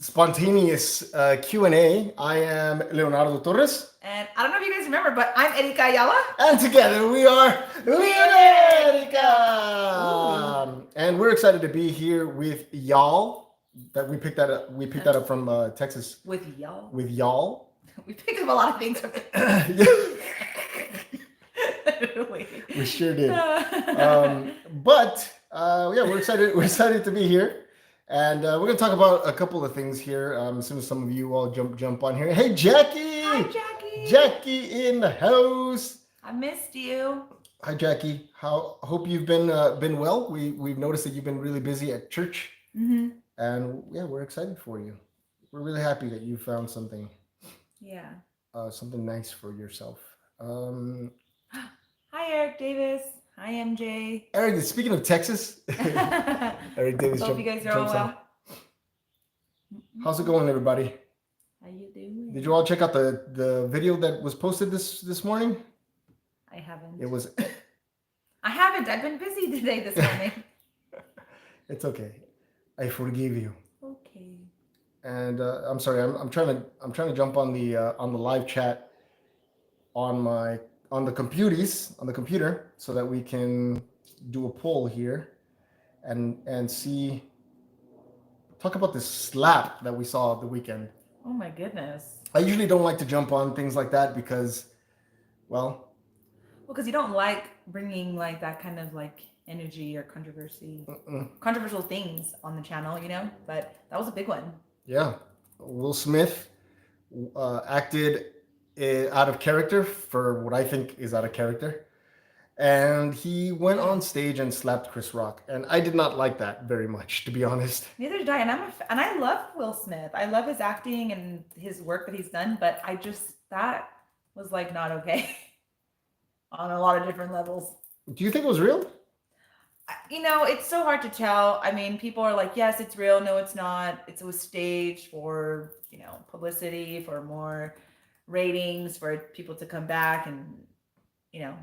spontaneous Q&A. I am Leonardo Torres. And I don't know if you guys remember, but I'm Erika Ayala. And together we are Leonardo. And we're excited to be here with y'all. That we picked that up. We picked that up from Texas. With y'all? With y'all. We picked up a lot of things from it. We sure did. But we're excited. We're excited to be here. And we're going to talk about a couple of things here. As soon as some of you all jump on here. Hey, Jackie! Hi, Jackie! Jackie in the house. I missed you. Hi, Jackie. Hope you've been well. We've noticed that you've been really busy at church. Mm-hmm. And we're excited for you. We're really happy that you found something. Yeah. Something nice for yourself. Hi, Eric Davis. Hi, MJ. Eric, speaking of Texas, Eric Davis. Hope you guys are all well. How's it going, everybody? How you doing? Did you all check out the video that was posted this morning? I haven't. It was. I haven't. I've been busy today this morning. It's okay. I forgive you. Okay. And I'm sorry. I'm trying to jump on the live chat on the computer so that we can do a poll here and talk about this slap that we saw the weekend. Oh my goodness. I usually don't like to jump on things like that because because you don't like bringing like that kind of like energy or controversial things on the channel, but that was a big one. Yeah. Will Smith acted out of character for what I think is out of character. And he went on stage and slapped Chris Rock. And I did not like that very much, to be honest. Neither did I. And I love Will Smith. I love his acting and his work that he's done. But that was like not okay on a lot of different levels. Do you think it was real? It's so hard to tell. I mean, people are like, yes, it's real. No, it's not. It was staged for, publicity, for more ratings, for people to come back and,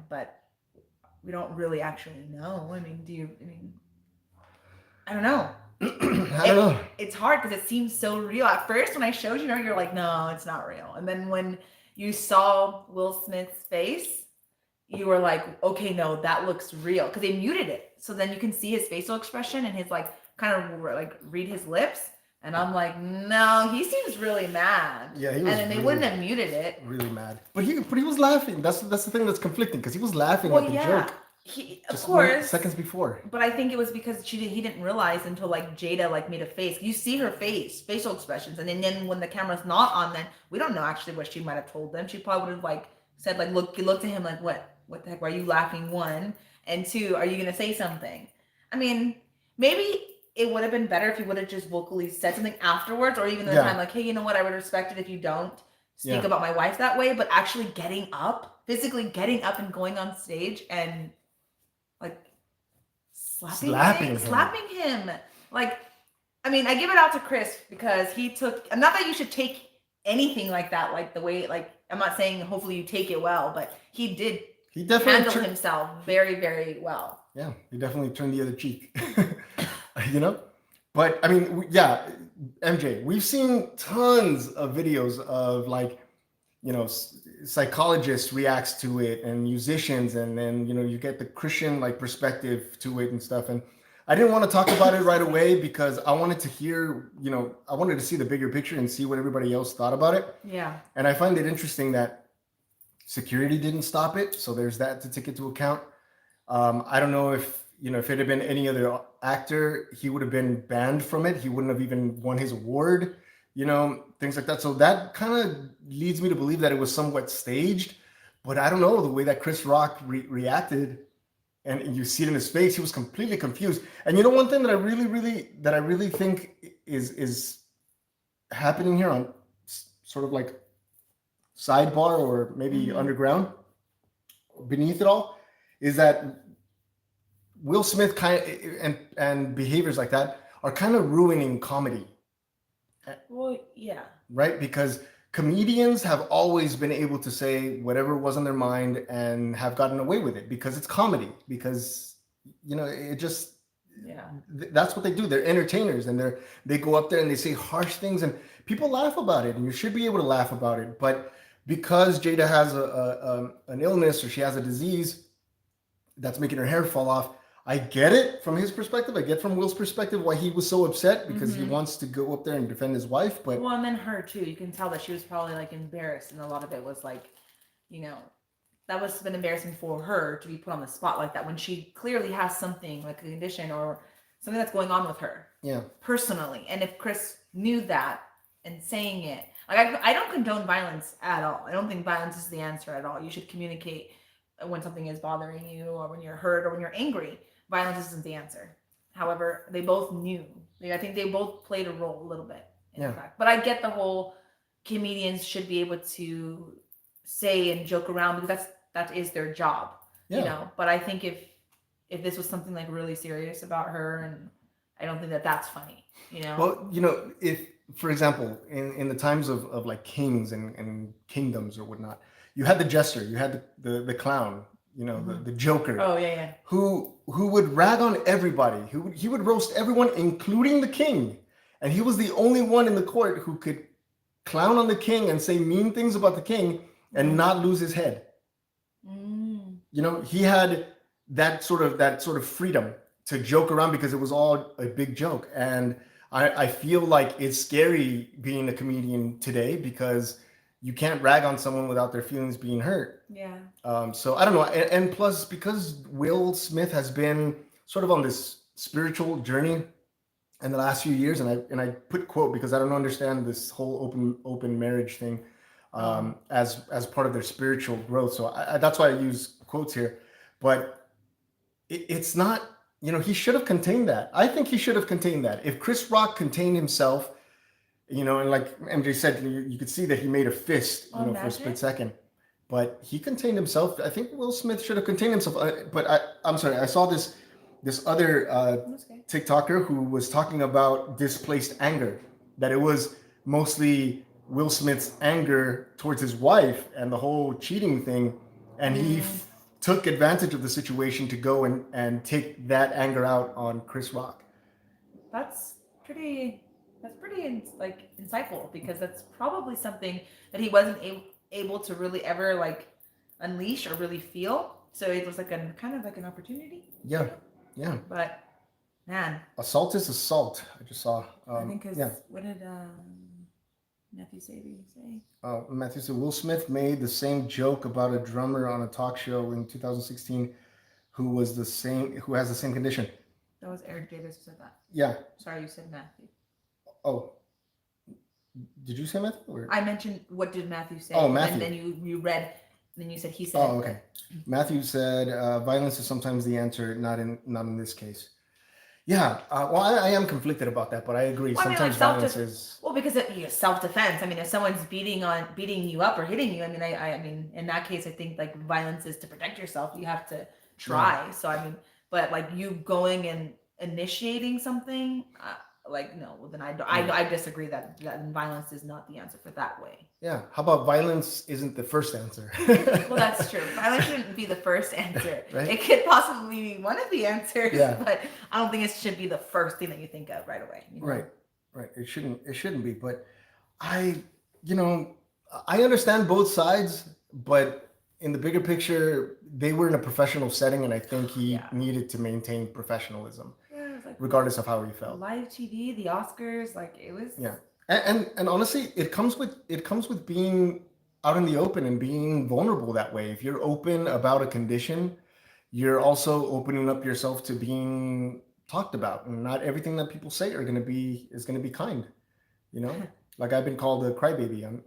but we don't really actually know. I don't know. I don't know. It's hard because it seems so real. At first, when I showed you, you're like, no, it's not real. And then when you saw Will Smith's face, you were like, okay, no, that looks real. Because they muted it. So then you can see his facial expression and his kind of read his lips. And I'm like, no, he seems really mad. Yeah, he was. And then they wouldn't have muted it. Really mad. But he was laughing. That's the thing that's conflicting because he was laughing at the joke. Of course. Seconds before. But I think it was because he didn't realize until Jada made a face. You see her facial expressions. And then when the camera's not on, then we don't know actually what she might have told them. She probably would have said look to him like, what the heck? Why are you laughing? 1, and 2, are you going to say something? I mean, maybe it would have been better if you would have just vocally said something afterwards, or even the time hey, you know what? I would respect it if you don't speak about my wife that way, but actually physically getting up and going on stage and slapping him. I give it out to Chris because he took, not that you should take anything like that, the way, I'm not saying hopefully you take it well, but he definitely handled himself very, very well. Yeah, he definitely turned the other cheek. But I mean, MJ, we've seen tons of videos of psychologists reacts to it and musicians, and then you get the Christian perspective to it and stuff. And I didn't want to talk about it right away because I wanted to hear, I wanted to see the bigger picture and see what everybody else thought about it. Yeah. And I find it interesting that security didn't stop it, so there's that to take into account. I don't know if if it had been any other actor, he would have been banned from it. He wouldn't have even won his award, things like that. So that kind of leads me to believe that it was somewhat staged. But I don't know, the way that Chris Rock reacted, and you see it in his face, he was completely confused. And one thing that I really think is happening here on sort of sidebar or maybe underground beneath it all is that Will Smith and behaviors like that are kind of ruining comedy. Well, yeah. Right? Because comedians have always been able to say whatever was on their mind and have gotten away with it because it's comedy. Because, Yeah. That's what they do. They're entertainers, and they go up there and they say harsh things, and people laugh about it, and you should be able to laugh about it. But because Jada has an illness, or she has a disease that's making her hair fall off, I get it from his perspective. I get from Will's perspective why he was so upset, because he wants to go up there and defend his wife. But well, and then her too. You can tell that she was probably like embarrassed, and a lot of it was like, you know, that was been embarrassing for her to be put on the spot like that when she clearly has something like a condition or something that's going on with her. Yeah. Personally, and if Chris knew that and saying it, like I don't condone violence at all. I don't think violence is the answer at all. You should communicate when something is bothering you, or when you're hurt, or when you're angry. Violence isn't the answer. However, they both knew. I think they both played a role a little bit in the fact. But I get the whole comedians should be able to say and joke around, because that is their job. Yeah. You know. But I think if this was something like really serious about her, and I don't think that's funny. You know. Well, you know, if, for example, in the times of like kings and kingdoms or whatnot, you had the jester, you had the clown, you know, the joker. Oh yeah. Who would rag on everybody. He would roast everyone, including the king. And he was the only one in the court who could clown on the king and say mean things about the king and not lose his head. You know, he had that sort of freedom to joke around, because it was all a big joke. And I feel like it's scary being a comedian today, because you can't rag on someone without their feelings being hurt. Yeah. So I don't know. And plus, because Will Smith has been sort of on this spiritual journey in the last few years, and I put quote because I don't understand this whole open marriage thing as part of their spiritual growth. So that's why I use quotes here. But it's not, you know, he should have contained that. I think he should have contained that. If Chris Rock contained himself, you know, and like MJ said, you could see that he made a fist, you know, for a split second. But he contained himself. I think Will Smith should have contained himself. But I'm sorry, I saw this other TikToker who was talking about displaced anger, that it was mostly Will Smith's anger towards his wife and the whole cheating thing. And he took advantage of the situation to go and take that anger out on Chris Rock. That's pretty like insightful, because that's probably something that he wasn't able to really ever like unleash or really feel. So it was like kind of like an opportunity. Yeah. But man, assault is assault. I just saw. I think what did Matthew say? Matthew said Will Smith made the same joke about a drummer on a talk show in 2016 who has the same condition. That was Eric Davis who said that. Yeah. Sorry, you said Matthew. Oh, did you say Matthew? Or? I mentioned what did Matthew say? Oh, Matthew. And then you read, and then you said he said. Oh, okay. Matthew said violence is sometimes the answer, not in this case. Yeah. Well, I am conflicted about that, but I agree. Well, sometimes violence is. Well, because self-defense. I mean, if someone's beating you up or hitting you, I mean, in that case, I think like violence is to protect yourself. You have to try. Yeah. So I mean, but like you going and initiating something. Like no, well, then I disagree that violence is not the answer for that way. Yeah. How about violence isn't the first answer? Well, that's true. Violence shouldn't be the first answer. Right? It could possibly be one of the answers, but I don't think it should be the first thing that you think of right away. You know? Right. It shouldn't be. But I understand both sides, but in the bigger picture, they were in a professional setting, and I think he needed to maintain professionalism. Like, regardless of how he felt. Live TV, the Oscars, like it was. Yeah, and honestly, it comes with being out in the open and being vulnerable that way. If you're open about a condition, you're also opening up yourself to being talked about, and not everything that people say is going to be kind. You know, like I've been called a crybaby on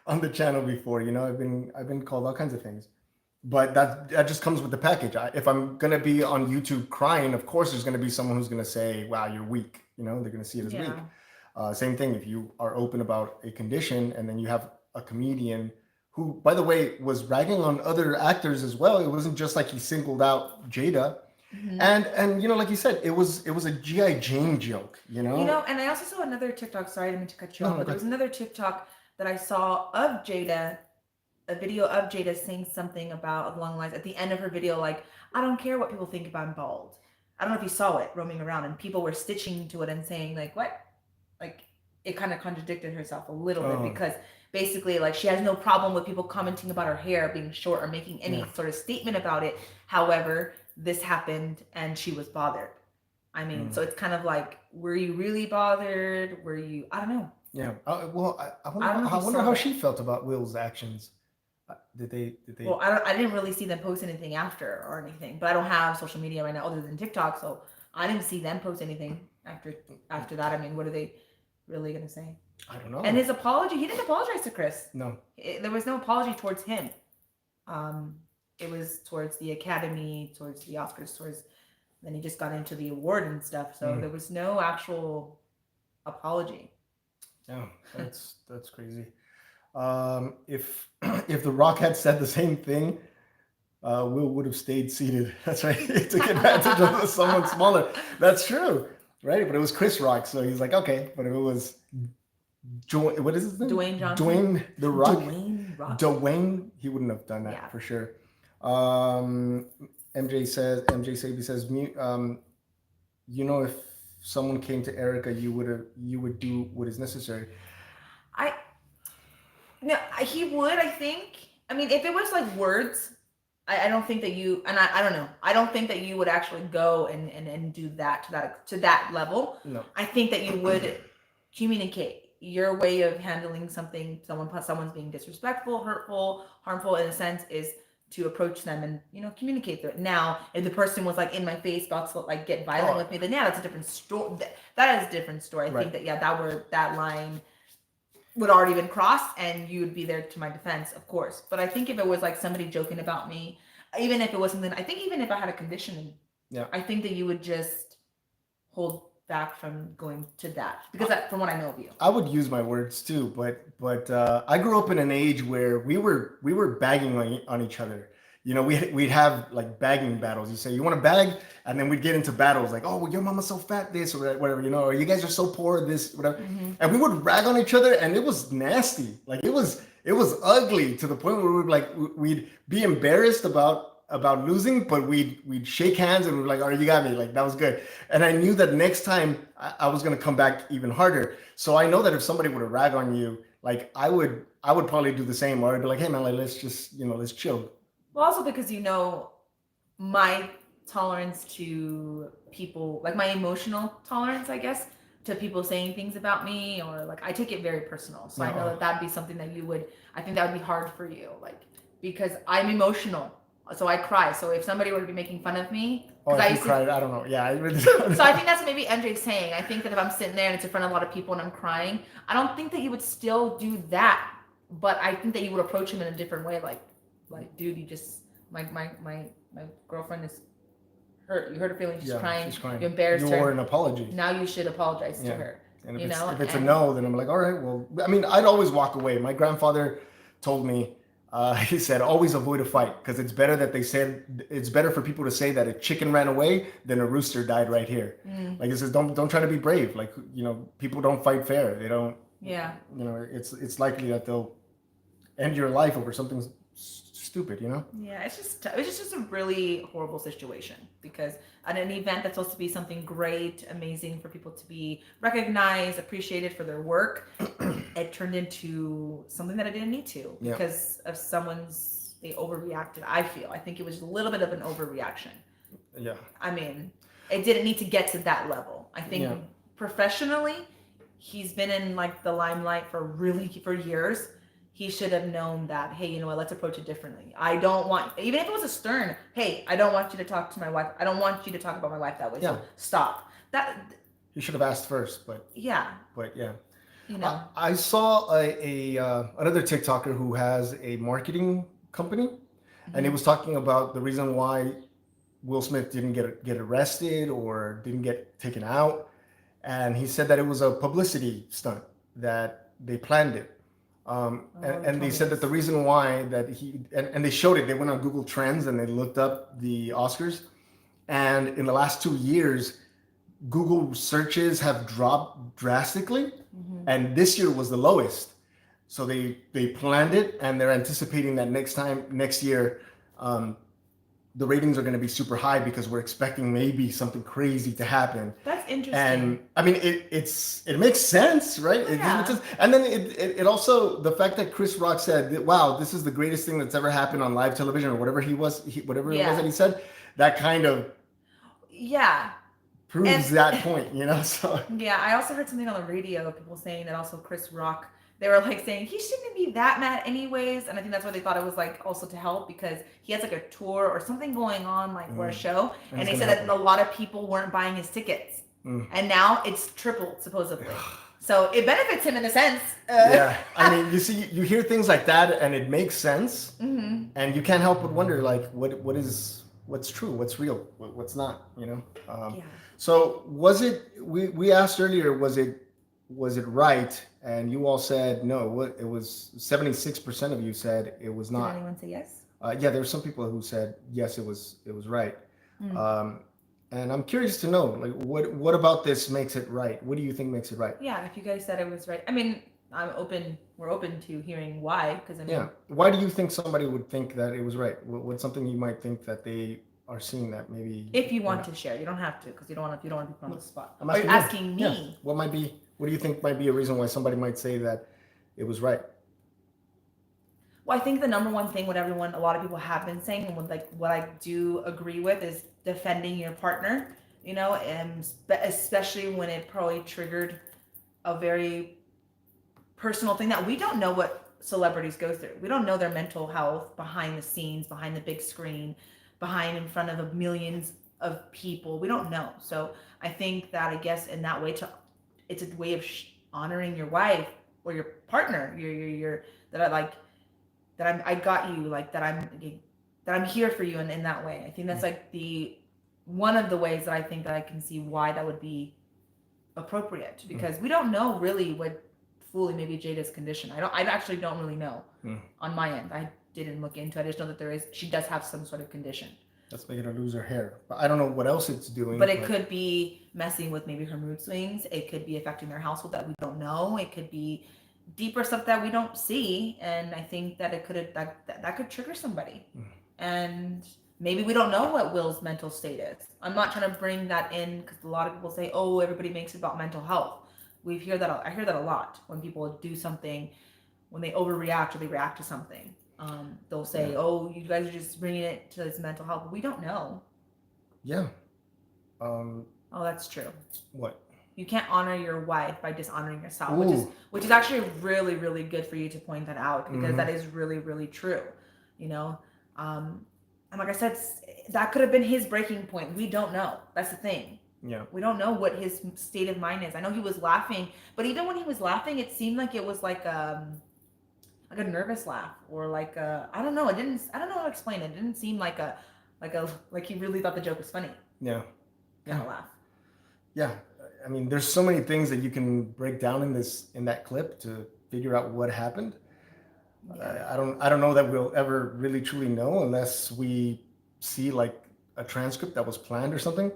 on the channel before. You know, I've been called all kinds of things. But that just comes with the package. If I'm going to be on YouTube crying, of course, there's going to be someone who's going to say, wow, you're weak. You know, they're going to see it as weak. Same thing if you are open about a condition, and then you have a comedian who, by the way, was ragging on other actors as well. It wasn't just like he singled out Jada. Mm-hmm. And you know, like you said, it was a G.I. Jane joke, you know? You know, and I also saw another TikTok. Sorry, I didn't mean to cut you off, but there was another TikTok that I saw of Jada. A video of Jada saying something about along the lines at the end of her video, like, I don't care what people think if I'm bald. I don't know if you saw it roaming around, and people were stitching to it and saying like, what? Like, it kind of contradicted herself a little bit, because basically, like, she has no problem with people commenting about her hair being short or making any sort of statement about it. However, this happened and she was bothered. I mean, so it's kind of like, were you really bothered? Were you, I don't know. Yeah. Well, I I don't know if you wonder saw how that. she felt about Will's actions. Did they? Well, I didn't really see them post anything after or anything, but I don't have social media right now other than TikTok, so I didn't see them post anything after that. I mean, what are they really gonna say? I don't know. And his apology, he didn't apologize to Chris. No. There was no apology towards him. It was towards the Academy, towards the Oscars, then he just got into the award and stuff. So there was no actual apology. Yeah, that's crazy. If The Rock had said the same thing, Will would have stayed seated. That's right. He took advantage of someone smaller. That's true, right? But it was Chris Rock, so he's like, okay. But if it was what is his name? Dwayne Johnson. Dwayne The Rock. Dwayne, he wouldn't have done that for sure. MJ Sabi says, you know, if someone came to Erica, you would do what is necessary. No, he would, I think. I mean, if it was like words, I don't think that you, and I don't know. I don't think that you would actually go and do that to that level. No. I think that you would communicate your way of handling something. Someone's being disrespectful, hurtful, harmful in a sense, is to approach them and, you know, communicate through it. Now, if the person was like in my face, about to like get violent with me, then yeah, that's a different story. That is a different story. I think that that line would already been crossed, and you would be there to my defense, of course. But I think if it was like somebody joking about me, even if it wasn't, I think even if I had a conditioning, I think that you would just hold back from going to that, because from what I know of you, I would use my words too. But I grew up in an age where we were bagging on each other. You know, we'd have like bagging battles. You say, you want to bag? And then we'd get into battles like, oh, well, your mama's so fat, this or whatever, you know, or you guys are so poor, this, whatever. Mm-hmm. And we would rag on each other, and it was nasty. Like it was ugly, to the point where we'd be embarrassed about losing, but we'd shake hands and we'd be like, all right, you got me. Like, that was good. And I knew that next time I was going to come back even harder. So I know that if somebody would have rag on you, like I would probably do the same. Or I'd be like, hey man, like, let's just, you know, let's chill. Well, also because, you know, my tolerance to people, like my emotional tolerance, I guess, to people saying things about me, or like, I take it very personal. So I know that that'd be something that I think that would be hard for you, like, because I'm emotional. So I cry. So if somebody were to be making fun of me, I cried, I don't know. Yeah. So I think that's what maybe MJ's saying. I think that if I'm sitting there and it's in front of a lot of people and I'm crying, I don't think that you would still do that. But I think that you would approach him in a different way. Like, dude, you just, my girlfriend is hurt. You hurt her feelings. She's crying. You embarrassed her. You owe an apology. Now you should apologize to her. And if it's a no, then I'm like, all right, well, I mean, I'd always walk away. My grandfather told me, he said, always avoid a fight, because it's better for people to say that a chicken ran away than a rooster died right here. Like, he says, don't try to be brave. Like, you know, people don't fight fair. They don't. Yeah. You know, it's likely that they'll end your life over something stupid, you know? Yeah, it's just a really horrible situation, because at an event that's supposed to be something great, amazing for people to be recognized, appreciated for their work, it turned into something that I didn't need to, because of they overreacted. I think it was a little bit of an overreaction. Yeah. I mean, it didn't need to get to that level. I think professionally, he's been in like the limelight for years. He should have known that, hey, you know what, let's approach it differently. I don't want, even if it was a stern, hey, I don't want you to talk to my wife. I don't want you to talk about my wife that way. So stop. You should have asked first, but yeah. You know, I saw another TikToker who has a marketing company, and he was talking about the reason why Will Smith didn't get arrested or didn't get taken out, and he said that it was a publicity stunt, that they planned it. And they said that the reason why that and they showed it, they went on Google Trends and they looked up the Oscars, and in the last 2 years, Google searches have dropped drastically, and this year was the lowest. So they planned it, and they're anticipating that next year, the ratings are going to be super high because we're expecting maybe something crazy to happen. That's interesting. And I mean, it makes sense, right? It Yeah. makes sense. And then it also, the fact that Chris Rock said, wow, this is the greatest thing that's ever happened on live television, or whatever it was that he said, that kind of proves that point, you know? So yeah, I also heard something on the radio, people saying that also Chris Rock, they were like saying he shouldn't be that mad anyways, and I think that's why they thought it was like also to help, because he has like a tour or something going on, like for a show, and they said that a lot of people weren't buying his tickets, and now it's tripled supposedly. So it benefits him in a sense. Yeah, I mean, you hear things like that, and it makes sense, and you can't help but wonder, like, what's true, what's real, what's not, you know? So was it? We asked earlier, was it right? And you all said no. It was 76% of you said it was not. Did anyone say yes? Yeah, there were some people who said yes, it was right. And I'm curious to know, like, what about this makes it right? What do you think makes it right? Yeah, if you guys said it was right, I mean, we're open to hearing why, because I mean, why do you think somebody would think that it was right? What's something you might think that they are seeing that maybe? If you want to share, you don't have to, because you don't want to be put on the spot. Are you asking me? Yeah. What do you think might be a reason why somebody might say that it was right? Well, I think the number one thing, a lot of people have been saying, and what I do agree with, is defending your partner, you know, and especially when it probably triggered a very personal thing that we don't know what celebrities go through. We don't know their mental health behind the scenes, behind the big screen, in front of millions of people. We don't know. So I think that, I guess, in that way, it's a way of honoring your wife or your partner. I got you, like that I'm here for you in that way. I think that's like one of the ways that I think that I can see why that would be appropriate, because we don't know really what fully maybe Jada's condition. I actually don't really know on my end. I didn't look into it. I just know that she does have some sort of condition that's making her lose her hair, but I don't know what else it's doing. But it could be messing with maybe her mood swings. It could be affecting their household that we don't know. It could be deeper stuff that we don't see, and I think that it could that could trigger somebody. And maybe we don't know what Will's mental state is. I'm not trying to bring that in, because a lot of people say, oh, everybody makes it about mental health. I hear that a lot when people do something, when they overreact or they react to something. They'll say, oh, you guys are just bringing it to his mental health. But we don't know. Yeah. Oh, that's true. What? You can't honor your wife by dishonoring yourself, which is actually really, really good for you to point that out, because that is really, really true. You know, and like I said, that could have been his breaking point. We don't know. That's the thing. Yeah. We don't know what his state of mind is. I know he was laughing, but even when he was laughing, it seemed like it was like a nervous laugh, or like I don't know. I don't know how to explain it. It didn't seem like he really thought the joke was funny. Yeah. Kind of laugh. Yeah. I mean, there's so many things that you can break down in that clip to figure out what happened. I don't know that we'll ever really truly know unless we see like a transcript that was planned or something.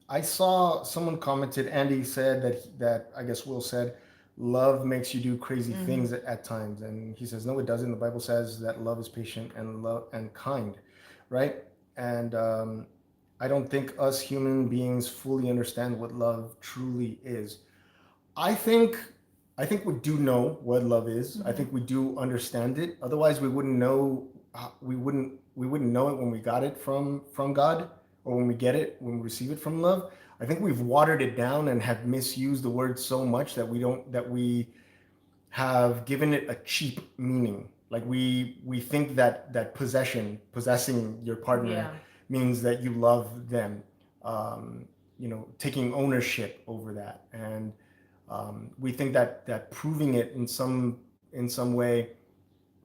I saw someone commented, Andy said that I guess Will said, love makes you do crazy things at times. And he says, no, it doesn't. The Bible says that love is patient and kind, right? And I don't think us human beings fully understand what love truly is. I think we do know what love is. I think we do understand it. Otherwise, we wouldn't know. We wouldn't know it when we got it from God, or when we receive it from love. I think we've watered it down and have misused the word so much that we have given it a cheap meaning. Like we think that possessing your partner means that you love them. Taking ownership over that, and we think that proving it in some way,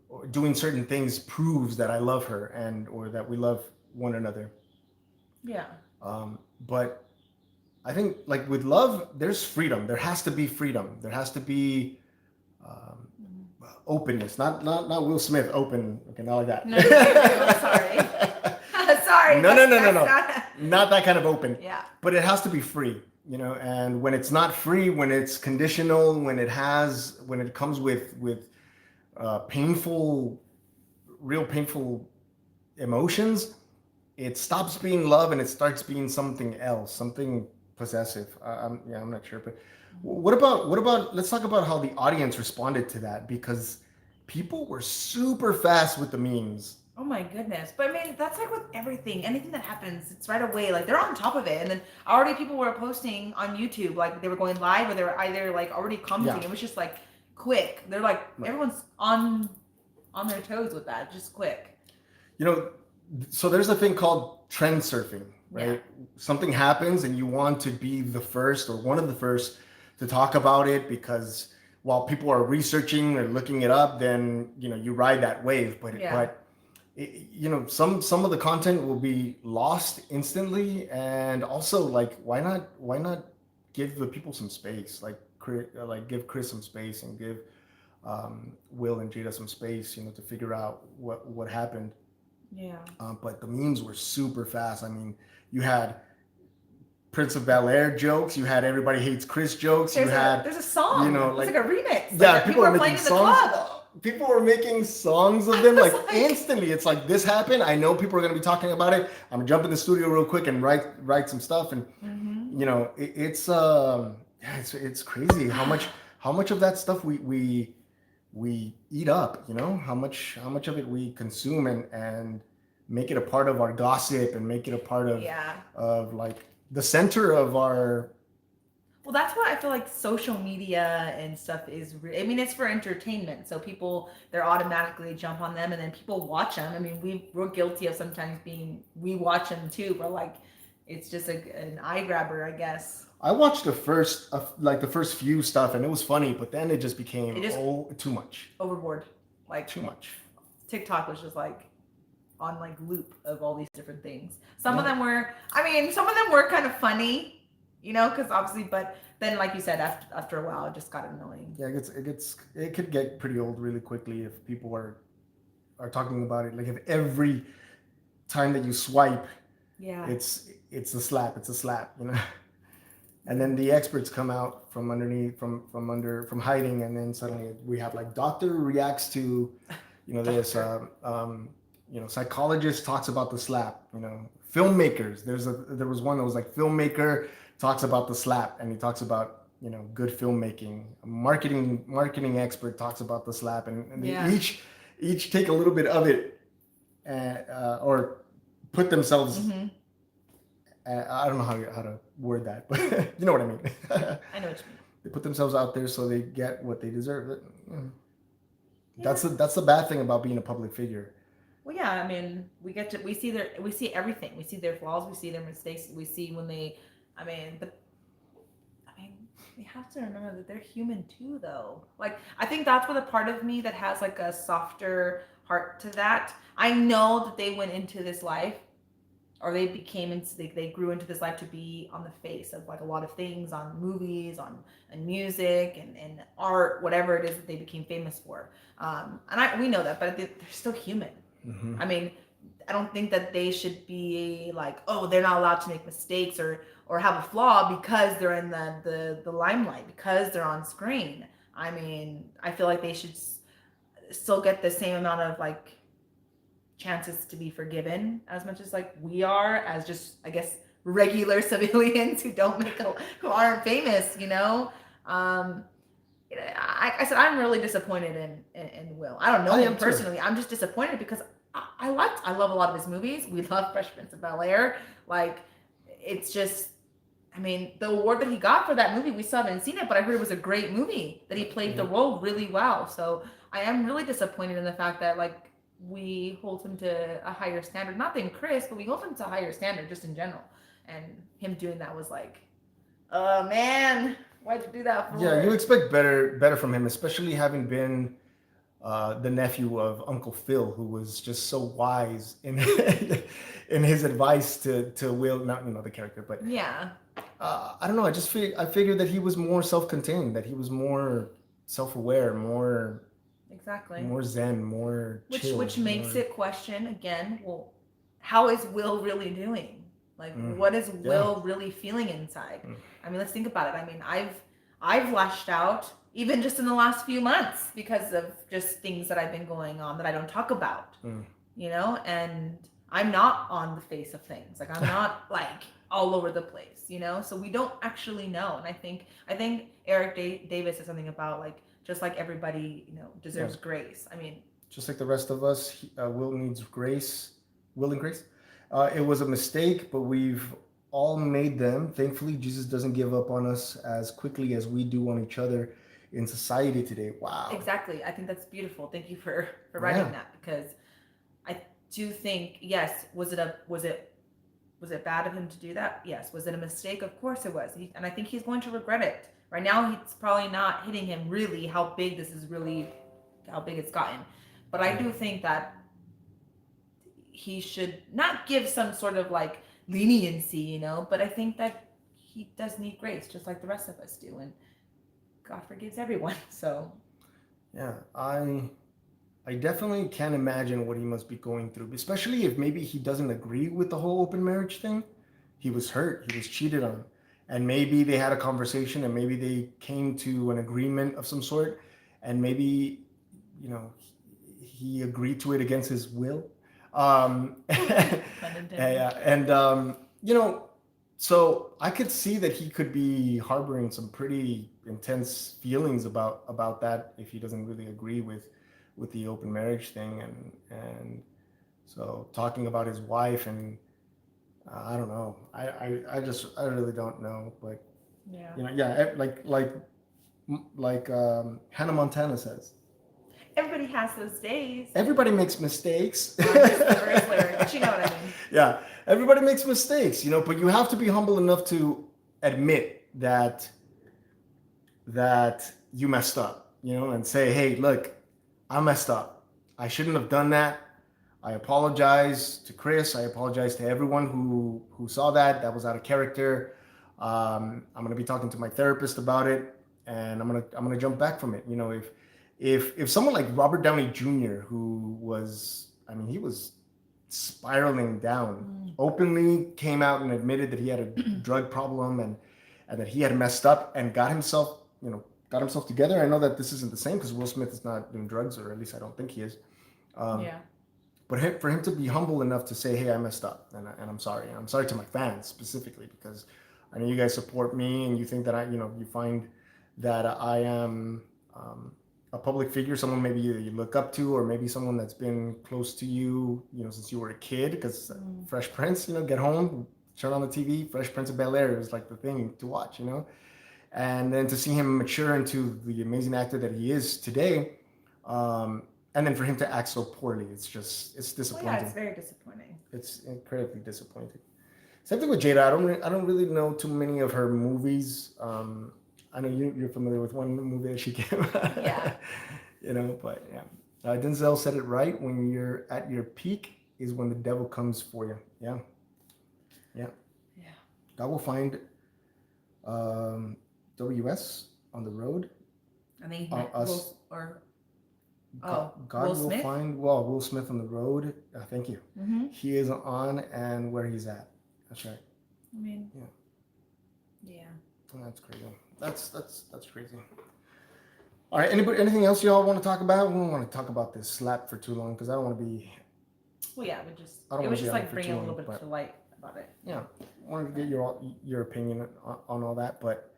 or doing certain things, proves that I love her or that we love one another. Yeah. But I think, like with love, there's freedom. There has to be freedom. There has to be openness. Not Will Smith open. Okay, not like that. No, sorry. Sorry. No. Not that kind of open. Yeah. But it has to be free, and when it's not free, when it's conditional, when it comes with painful real painful emotions, it stops being love and it starts being something else, something possessive. I'm not sure, but what about let's talk about how the audience responded to that, because people were super fast with the memes. Oh my goodness. But I mean, that's like with everything. Anything that happens, it's right away. Like they're on top of it. And then already people were posting on YouTube, like they were going live or they were either like already commenting. Yeah. It was just like quick. They're like, everyone's on their toes with that, just quick. You know, so there's a thing called trend surfing, right? Yeah. Something happens and you want to be the first or one of the first to talk about it, because while people are researching or looking it up, then, you know, you ride that wave. But you know, some of the content will be lost instantly. And also, like, why not give the people some space, like give Chris some space and give Will and Jada some space, you know, to figure out what happened. Yeah. But the memes were super fast. I mean, you had Prince of Bel-Air jokes, you had Everybody Hates Chris jokes, there's a song, you know, it's like a remix. Yeah, like people were playing making in the songs. club. People were making songs of them like like instantly. It's like, this happened, I know people are going to be talking about it, I'm gonna jump in the studio real quick and write some stuff. And you know, it's crazy how much of that stuff we eat up, you know, how much of it we consume and make it a part of our gossip and make it a part of like the center of our. Well, that's what I feel like social media and stuff is. I mean, it's for entertainment. So people, they're automatically jump on them and then people watch them. I mean, we're guilty of sometimes we watch them too, but like, it's just an eye grabber, I guess. I watched the first few stuff and it was funny, but then it just became too much. Overboard. Like too much. TikTok was just like on like loop of all these different things. Some of them were kind of funny, you know, because obviously, but then like you said, after a while, it just got annoying. Yeah, it could get pretty old really quickly if people are talking about it. Like if every time that you swipe, it's a slap, you know. And then the experts come out from underneath, from hiding, and then suddenly we have like doctor reacts to, you know, this, you know, psychologist talks about the slap, you know, filmmakers. There was one that was like filmmaker talks about the slap, and he talks about, you know, good filmmaking. Marketing expert talks about the slap, and they each take a little bit of it, or put themselves. I don't know how to word that, but you know what I mean. I know what you mean. They put themselves out there so they get what they deserve. That's the bad thing about being a public figure. Well, yeah, I mean, we see everything. We see their flaws, we see their mistakes, we see when they, we have to remember that they're human too, though. Like, I think that's where the part of me that has like a softer heart to that. I know that they went into this life, or they grew into this life to be on the face of like a lot of things, on movies, and music and art, whatever it is that they became famous for. We know that, but they're still human. I mean, I don't think that they should be like, oh, they're not allowed to make mistakes or have a flaw because they're in the limelight, because they're on screen. I mean, I feel like they should still get the same amount of like chances to be forgiven as much as like we are, as just, I guess, regular civilians who aren't famous, you know. I said I'm really disappointed in Will. I don't know him personally. I'm just disappointed because I love a lot of his movies. We love Fresh Prince of Bel-Air. Like, it's just, I mean, the award that he got for that movie, we still haven't seen it, but I heard it was a great movie, that he played the role really well. So I am really disappointed in the fact that like we hold him to a higher standard, not than Chris, but we hold him to a higher standard just in general. And him doing that was like, oh man, why'd you do that for? Yeah, you expect better from him, especially having been the nephew of Uncle Phil, who was just so wise in his advice to Will, not, you know, the character, but I don't know. I figured that he was more self-contained, that he was more self-aware, more zen, more chill, which makes it question again. Well, how is Will really doing? Like, what is Will really feeling inside? I mean, let's think about it. I mean, I've lashed out even just in the last few months because of just things that I've been going on that I don't talk about, and I'm not on the face of things. Like I'm not like all over the place, so we don't actually know. And I think Eric Davis said something about like, just like everybody, deserves grace. I mean, just like the rest of us, Will needs grace, will and grace. It was a mistake, but we've all made them. Thankfully, Jesus doesn't give up on us as quickly as we do on each other in society today. Wow. Exactly. I think that's beautiful. Thank you for writing that, because I do think, yes, was it bad of him to do that? Yes. Was it a mistake? Of course it was. And I think he's going to regret it. Right now, it's probably not hitting him really how big it's gotten. But I do think that he should not give some sort of like leniency, but I think that he does need grace just like the rest of us do. And God forgives everyone. So yeah, I definitely can't imagine what he must be going through, especially if maybe he doesn't agree with the whole open marriage thing. He was hurt, he was cheated on, and maybe they had a conversation and maybe they came to an agreement of some sort, and maybe he agreed to it against his will. So I could see that he could be harboring some pretty intense feelings about that if he doesn't really agree with the open marriage thing, and so talking about his wife, and I don't know. I really don't know, but like Hannah Montana says, everybody has those days. Everybody makes mistakes. But you know what I mean. Yeah, everybody makes mistakes, but you have to be humble enough to admit that you messed up, and say, hey, look, I messed up. I shouldn't have done that. I apologize to Chris. I apologize to everyone who saw that. That was out of character. I'm gonna be talking to my therapist about it, and I'm gonna jump back from it. If someone like Robert Downey Jr., who was, he was spiraling down, openly came out and admitted that he had a drug problem and that he had messed up and got himself together. I know that this isn't the same because Will Smith is not doing drugs, or at least I don't think he is. But for him to be humble enough to say, hey, I messed up and I'm sorry. And I'm sorry to my fans specifically, because I know you guys support me and you think that you find that I am a public figure, someone maybe you look up to, or maybe someone that's been close to you, since you were a kid, because Fresh Prince, get home, turn on the TV, Fresh Prince of Bel-Air is like the thing to watch, and then to see him mature into the amazing actor that he is today, and then for him to act so poorly, it's disappointing. Well, yeah, it's very disappointing. It's incredibly disappointing. Same thing with Jada. I don't really know too many of her movies. I know you're familiar with one movie that she came out. Yeah. But yeah. Denzel said it right. When you're at your peak is when the devil comes for you. Yeah. Yeah. Yeah. God will find WS on the road. I think us. God will find Will Smith on the road. Thank you. Mm-hmm. He is on and where he's at. That's right. Yeah. Oh, that's crazy. That's crazy. All right. Anything else y'all want to talk about? We don't want to talk about this slap for too long because I don't want to be. Well, yeah, it was just like bringing a little bit to light about it. Yeah, I wanted to get your opinion on all that, but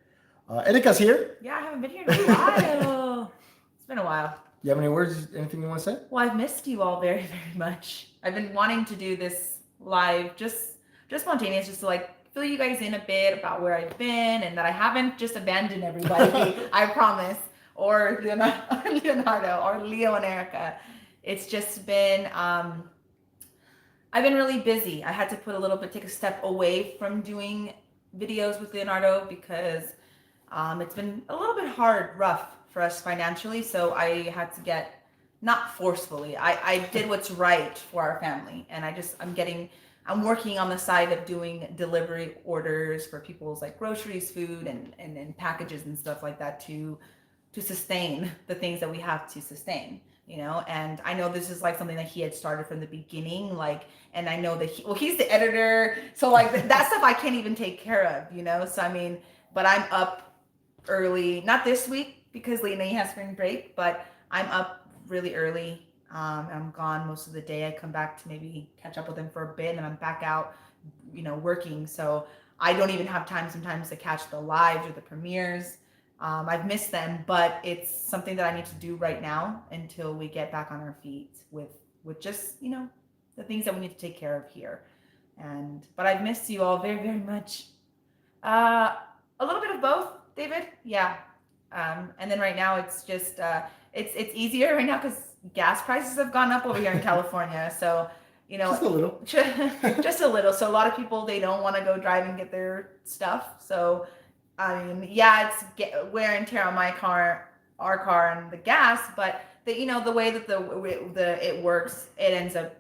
Erika's here. Yeah, I haven't been here in a while. It's been a while. You have any words? Anything you want to say? Well, I've missed you all very, very much. I've been wanting to do this live, just spontaneous, just to like fill you guys in a bit about where I've been, and that I haven't just abandoned everybody. I promise. Or Leonardo, or Leo and Erica. It's just been, I've been really busy. I had to take a step away from doing videos with Leonardo because it's been a little bit rough for us financially. So I had to get, not forcefully, I did what's right for our family. And I'm working on the side of doing delivery orders for people's like groceries, food, and packages and stuff like that to sustain the things that we have to sustain, and I know this is like something that he had started from the beginning, and I know that he's the editor, so like that stuff I can't even take care of, so but I'm up early, not this week, because Lena has spring break, but I'm up really early. I'm gone most of the day. I come back to maybe catch up with him for a bit, and I'm back out, working. So I don't even have time sometimes to catch the lives or the premieres. I've missed them, but it's something that I need to do right now until we get back on our feet with just, the things that we need to take care of here. But I've missed you all very, very much. A little bit of both, David. Yeah. And then right now it's just, it's easier right now because gas prices have gone up over here in California. So, Just a little. just a little. So a lot of people, they don't want to go drive and get their stuff. So, I mean, yeah, it's wear and tear on my car, our car, and the gas, but the way that it works, it ends up,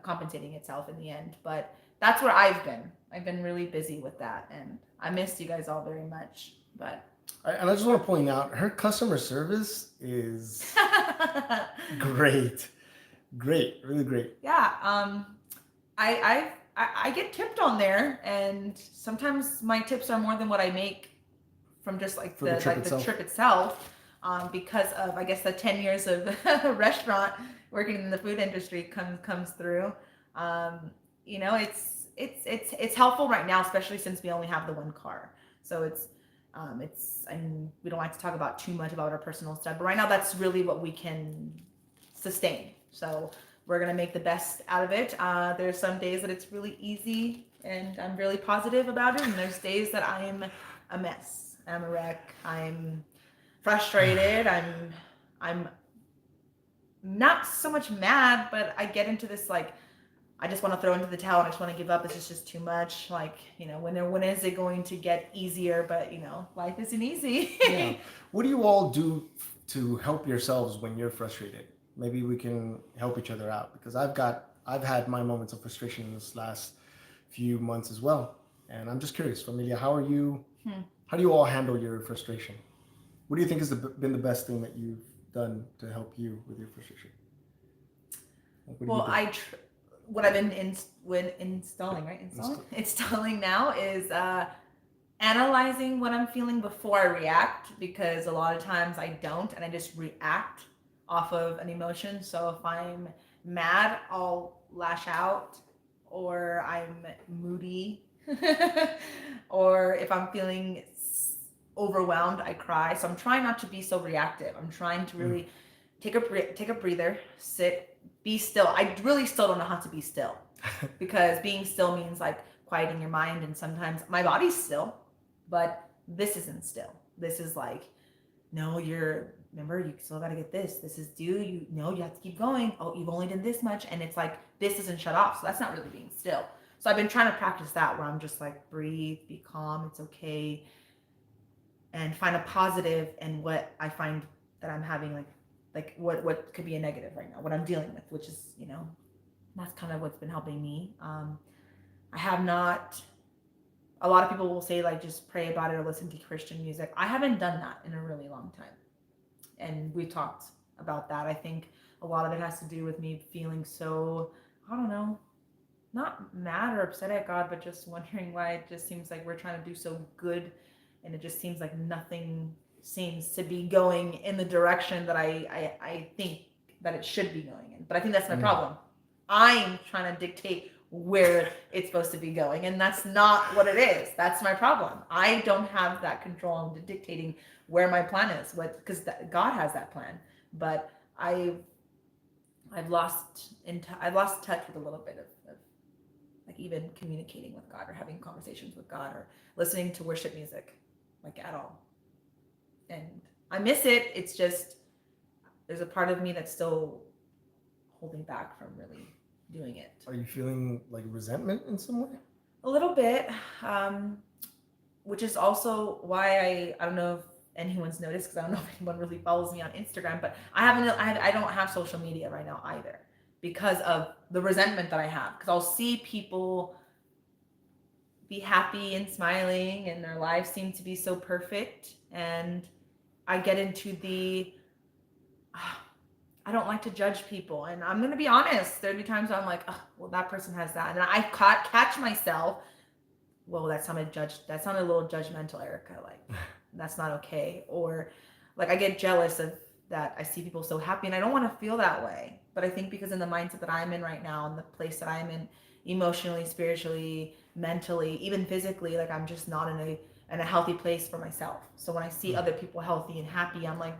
compensating itself in the end. But that's where I've been. I've been really busy with that, and I missed you guys all very much. But And I just want to point out, her customer service is great, really great. Yeah, I get tipped on there, and sometimes my tips are more than what I make from just like the trip itself, because of, I guess, the 10 years of restaurant working in the food industry comes through. It's helpful right now, especially since we only have the one car. So I mean, we don't like to talk about too much about our personal stuff, but right now that's really what we can sustain. So we're going to make the best out of it. There's some days that it's really easy and I'm really positive about it. And there's days that I'm a mess. I'm a wreck. I'm frustrated. I'm not so much mad, but I get into this, like, I just want to throw into the towel. I just want to give up. It's just too much. Like, when is it going to get easier? But, life isn't easy. Yeah. What do you all do to help yourselves when you're frustrated? Maybe we can help each other out, because I've had my moments of frustration in this last few months as well. And I'm just curious, Familia, how do you all handle your frustration? What do you think has been the best thing that you've done to help you with your frustration? What I've been installing now is analyzing what I'm feeling before I react, because a lot of times I don't, and I just react off of an emotion. So if I'm mad, I'll lash out, or I'm moody, or if I'm feeling overwhelmed, I cry. So I'm trying not to be so reactive. I'm trying to really take a breather, sit, be still. I really still don't know how to be still, because being still means like quieting your mind, and sometimes my body's still, but this isn't still. This is like, no, remember, you still got to get this. This is due. You have to keep going. Oh, you've only done this much. And it's like, this isn't shut off. So that's not really being still. So I've been trying to practice that, where I'm just like, breathe, be calm. It's okay. And find a positive in what I find that I'm having, like what could be a negative right now, what I'm dealing with, which is, that's kind of what's been helping me. I have not, a lot of people will say, like, just pray about it or listen to Christian music. I haven't done that in a really long time. And we talked about that. I think a lot of it has to do with me feeling so, I don't know, not mad or upset at God, but just wondering why it just seems like we're trying to do so good, and it just seems like nothing seems to be going in the direction that I think that it should be going in. But I think that's my problem. I'm trying to dictate where it's supposed to be going, and that's not what it is. That's my problem. I don't have that control on dictating where my plan is, because God has that plan. But I've lost touch with a little bit of like even communicating with God, or having conversations with God, or listening to worship music, like, at all. And I miss it. It's just, there's a part of me that's still holding back from really doing it. Are you feeling like resentment in some way? A little bit, which is also why I don't know if anyone's noticed, because I don't know if anyone really follows me on Instagram, but I don't have social media right now either, because of the resentment that I have. Because I'll see people be happy and smiling, and their lives seem to be so perfect, and I get into I don't like to judge people, and I'm gonna be honest. There'd be times I'm like, oh, well, that person has that, and I catch myself. Well, that sounded a little judgmental, Erica. Like, That's not okay. Or like I get jealous of that. I see people so happy and I don't want to feel that way. But I think because in the mindset that I'm in right now and the place that I'm in emotionally, spiritually, mentally, even physically, like I'm just not in a healthy place for myself. So when I see other people healthy and happy, I'm like,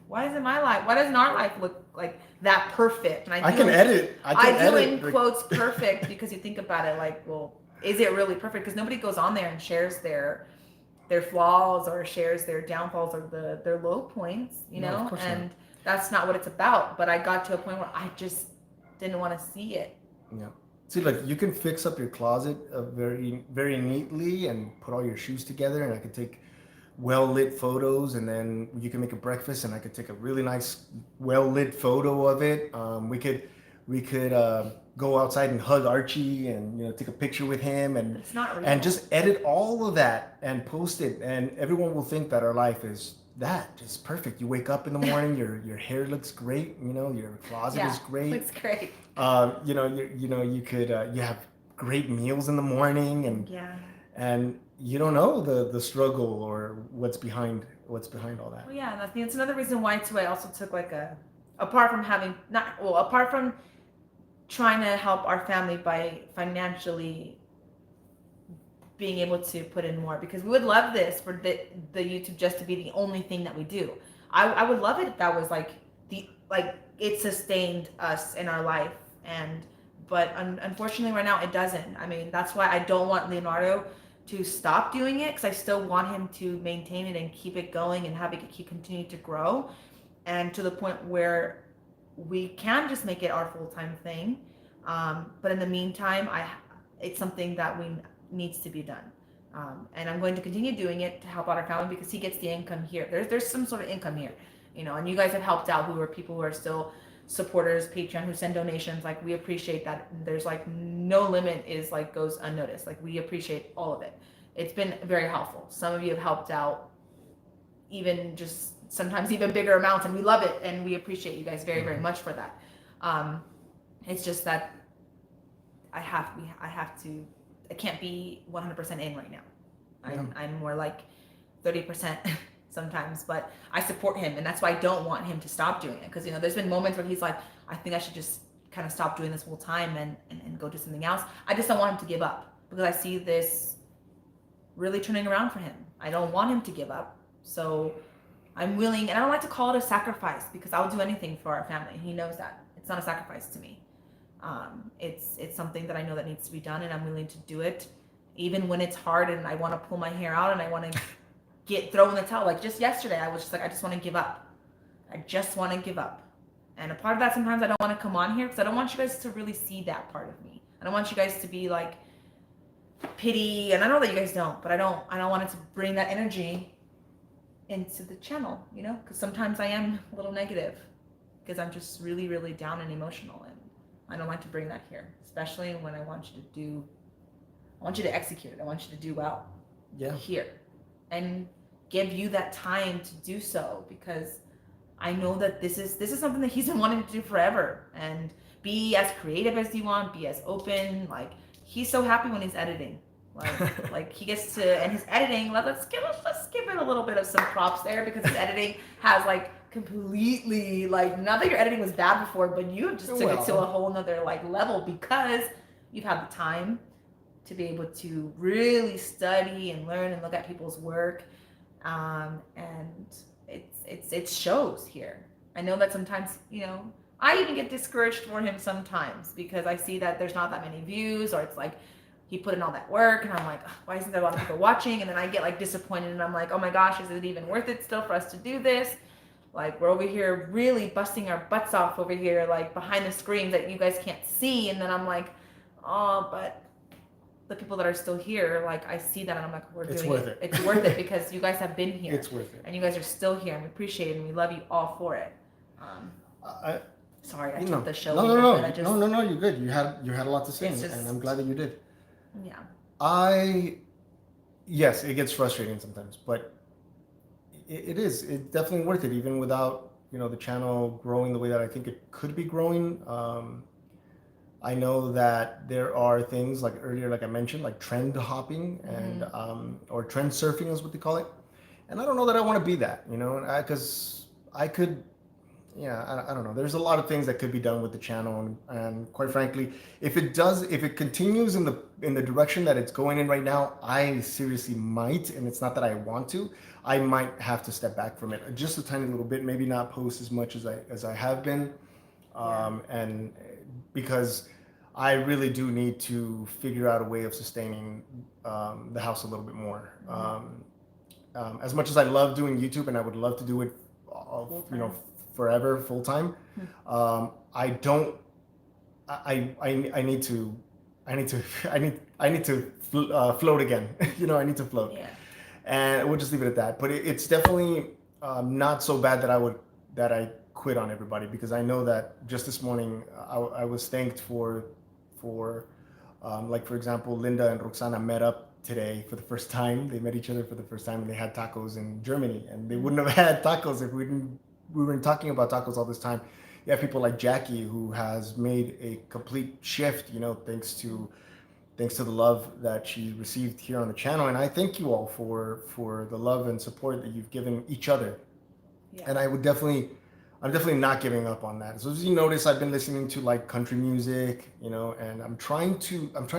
why isn't my life? Why doesn't our life look like that perfect? And I can edit. I do in quotes perfect because you think about it like, well, is it really perfect? Because nobody goes on there and shares their flaws or shares their downfalls or their low points, you No, of know? course And not. that's not what it's about. But I got to a point where I just didn't want to see it. Yeah. See, like you can fix up your closet very, very neatly and put all your shoes together, and I could take well lit photos, and then you can make a breakfast, and I could take a really nice, well lit photo of it. We could go outside and hug Archie, and take a picture with him, and It's not real. and just edit all of that and post it, and everyone will think that our life is that just perfect. You wake up in the morning, your hair looks great, your closet is great. Looks great. You have great meals in the morning, and Yeah. and you don't know the struggle or what's behind all that. Well, yeah, and I think it's another reason why too. I also took like apart from trying to help our family by financially being able to put in more, because we would love this for the YouTube just to be the only thing that we do. I would love it if that was like it sustained us in our life, but unfortunately right now it doesn't. I mean, that's why I don't want Leonardo to stop doing it, because I still want him to maintain it and keep it going and have it keep continue to grow, and to the point where we can just make it our full-time thing. But in the meantime, it's something that needs to be done. And I'm going to continue doing it to help out our family, because he gets the income here. There's some sort of income here, and you guys have helped out, who are people who are still supporters, Patreon, who send donations. Like, we appreciate that. There's like no limit goes unnoticed. Like, we appreciate all of it. It's been very helpful. Some of you have helped out even just sometimes even bigger amounts, and we love it, and we appreciate you guys very, very much for that. It's just that I can't be 100% in right now. I'm more like 30% sometimes, but I support him, and that's why I don't want him to stop doing it, because there's been moments where he's like, I think I should just kind of stop doing this full time and go do something else. I just don't want him to give up, because I see this really turning around for him. I don't want him to give up, so I'm willing, and I don't like to call it a sacrifice, because I'll do anything for our family. He knows that. It's not a sacrifice to me. It's something that I know that needs to be done, and I'm willing to do it, even when it's hard and I want to pull my hair out and I want to throw in the towel. Like just yesterday, I was just like, I just want to give up. I just want to give up. And a part of that, sometimes I don't want to come on here because I don't want you guys to really see that part of me. I don't want you guys to be like pity, and I know that you guys don't, but I don't want it to bring that energy into the channel, because sometimes I am a little negative because I'm just really, really down and emotional, and I don't like to bring that here, especially when I want you to execute it. I want you to do well here, and give you that time to do so, because I know that this is something that he's been wanting to do forever, and be as creative as you want, be as open. Like, he's so happy when he's editing. Like he gets to, and his editing, let's give it a little bit of some props there, because his editing has completely, not that your editing was bad before, but you have just took it to a whole nother level, because you've had the time to be able to really study and learn and look at people's work, and it shows here. I know that sometimes, I even get discouraged for him sometimes, because I see that there's not that many views, or it's like he put in all that work, and I'm like, why isn't there a lot of people watching? And then I get disappointed, and I'm like, oh my gosh, is it even worth it still for us to do this? We're over here really busting our butts off over here, behind the screen that you guys can't see. And then I'm like, oh, but the people that are still here, I see that, and I'm like, we're doing it. It's worth it, because you guys have been here. It's worth it. And you guys are still here, and we appreciate it, and we love you all for it. Sorry, I took the show. No, you're good. You had a lot to say, and I'm glad that you did. Yeah. Yes, it gets frustrating sometimes, but it's definitely worth it, even without the channel growing the way that I think it could be growing. I know that there are things earlier, I mentioned, trend hopping and or trend surfing is what they call it, And I don't know that I want to be that, you know, because I could, yeah, I don't know. There's a lot of things that could be done with the channel, and quite frankly, if it continues in the direction that it's going in right now, I seriously might, and it's not that I want to, I might have to step back from it just a tiny little bit, maybe not post as much as I have been, and because I really do need to figure out a way of sustaining the house a little bit more. As much as I love doing YouTube, and I would love to do it, you know, forever, full time. I don't. I need to. I need to float again. You know, I need to float. Yeah. And we'll just leave it at that. But it's definitely not so bad that I quit on everybody, because I know that just this morning I was thanked for like, for example, Linda and Roxana met up today for the first time. They met each other for the first time, and they had tacos in Germany, and they wouldn't have had tacos if we weren't talking about tacos all this time. You have people like Jackie, who has made a complete shift, you know, thanks to the love that she received here on the channel. And I thank you all for the love and support that you've given each other. Yeah. And I'm definitely not giving up on that. So as you notice, I've been listening to like country music, you know, and I'm trying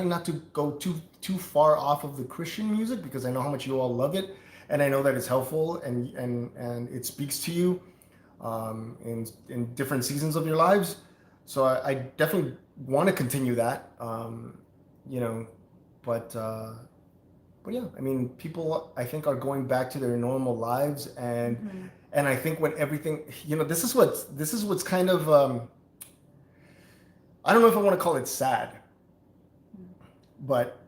not to go too far off of the Christian music, because I know how much you all love it, and I know that it's helpful and it speaks to you in different seasons of your lives. So I definitely want to continue that, you know, but yeah, I mean, people, I think, are going back to their normal lives, and and I think when everything, you know, this is what's kind of, I don't know if I want to call it sad, but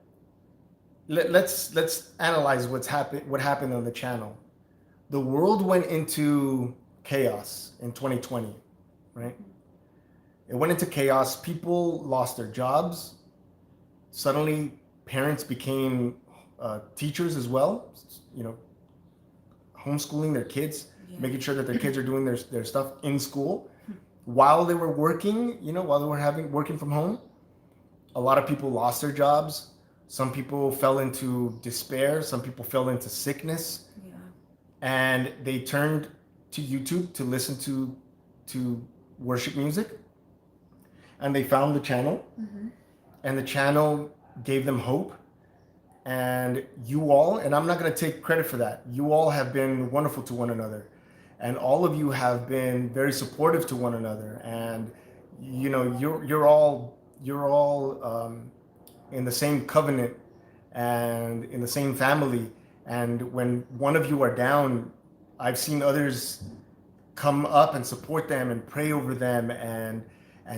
let's analyze what happened on the channel. The world went into chaos in 2020, right? It went into chaos. People lost their jobs. Suddenly, parents became teachers as well, you know, homeschooling their kids, making sure that their kids are doing their stuff in school while they were working, you know, while they were working from home. A lot of people lost their jobs. Some people fell into despair. Some people fell into sickness. Yeah. And they turned to YouTube to listen to worship music. And they found the channel. And the channel gave them hope. And you all, and I'm not going to take credit for that, you all have been wonderful to one another. And all of you have been very supportive to one another. And, you know, you're all in the same covenant and in the same family. And when one of you are down, I've seen others come up and support them and pray over them and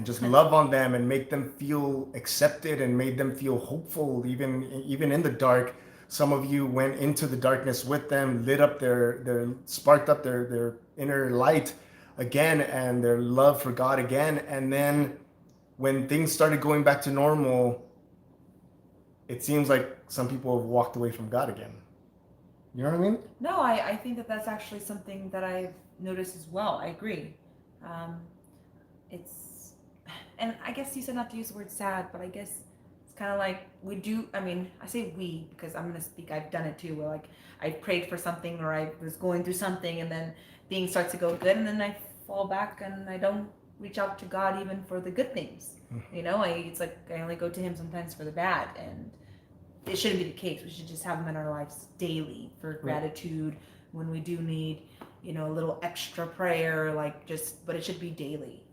just love on them and make them feel accepted and made them feel hopeful, even in the dark. Some of you went into the darkness with them, lit up sparked up their inner light again, and their love for God again. And then when things started going back to normal, it seems like some people have walked away from God again. You know what I mean? No, I think that's actually something that I've noticed as well. I agree. And I guess you said not to use the word sad, but I guess it's kind of like we do. I mean, I say we because I'm going to speak. I've done it too, where like I prayed for something or I was going through something, and then things start to go good, and then I fall back and I don't reach out to God even for the good things. You know, it's like I only go to Him sometimes for the bad, and it shouldn't be the case. We should just have Him in our lives daily for gratitude when we do need, you know, a little extra prayer, but it should be daily.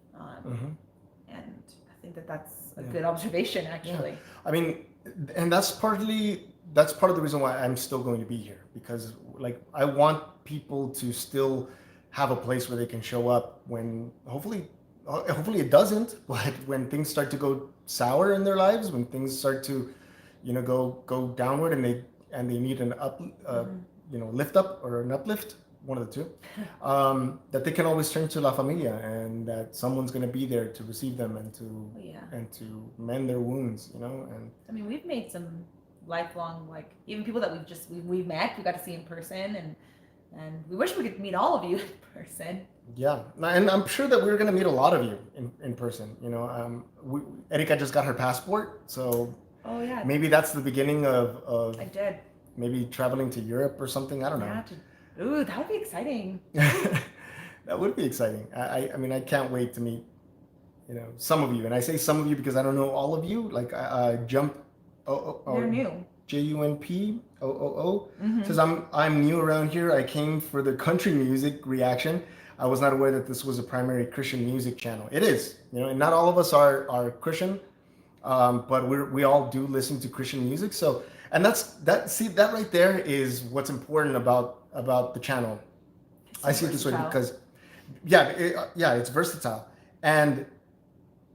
And I think that's a good observation, actually. Yeah. I mean, and that's part of the reason why I'm still going to be here, because like I want people to still have a place where they can show up when hopefully it doesn't, but when things start to go sour in their lives, when things start to, you know, go downward and they need an you know, lift up or an uplift, one of the two, that they can always turn to La Familia, and that someone's going to be there to receive them and to mend their wounds, you know. And I mean, we've made some lifelong, like, even people that we've met, we got to see in person, and we wish we could meet all of you in person. Yeah, and I'm sure that we're going to meet a lot of you in person, you know. Erika just got her passport, so maybe that's the beginning of I did. Maybe traveling to Europe or something. I don't know. Ooh, that would be exciting. That would be exciting. I mean, I can't wait to meet, some of you. And I say some of you because I don't know all of you. Like, Jump, They're new. JUNPOOO Mm-hmm. says, I'm new around here. I came for the country music reaction. I was not aware that this was a primary Christian music channel. It is, and not all of us are Christian, but we all do listen to Christian music. So, and that right there is what's important about the channel. I see it this way because, it's versatile. And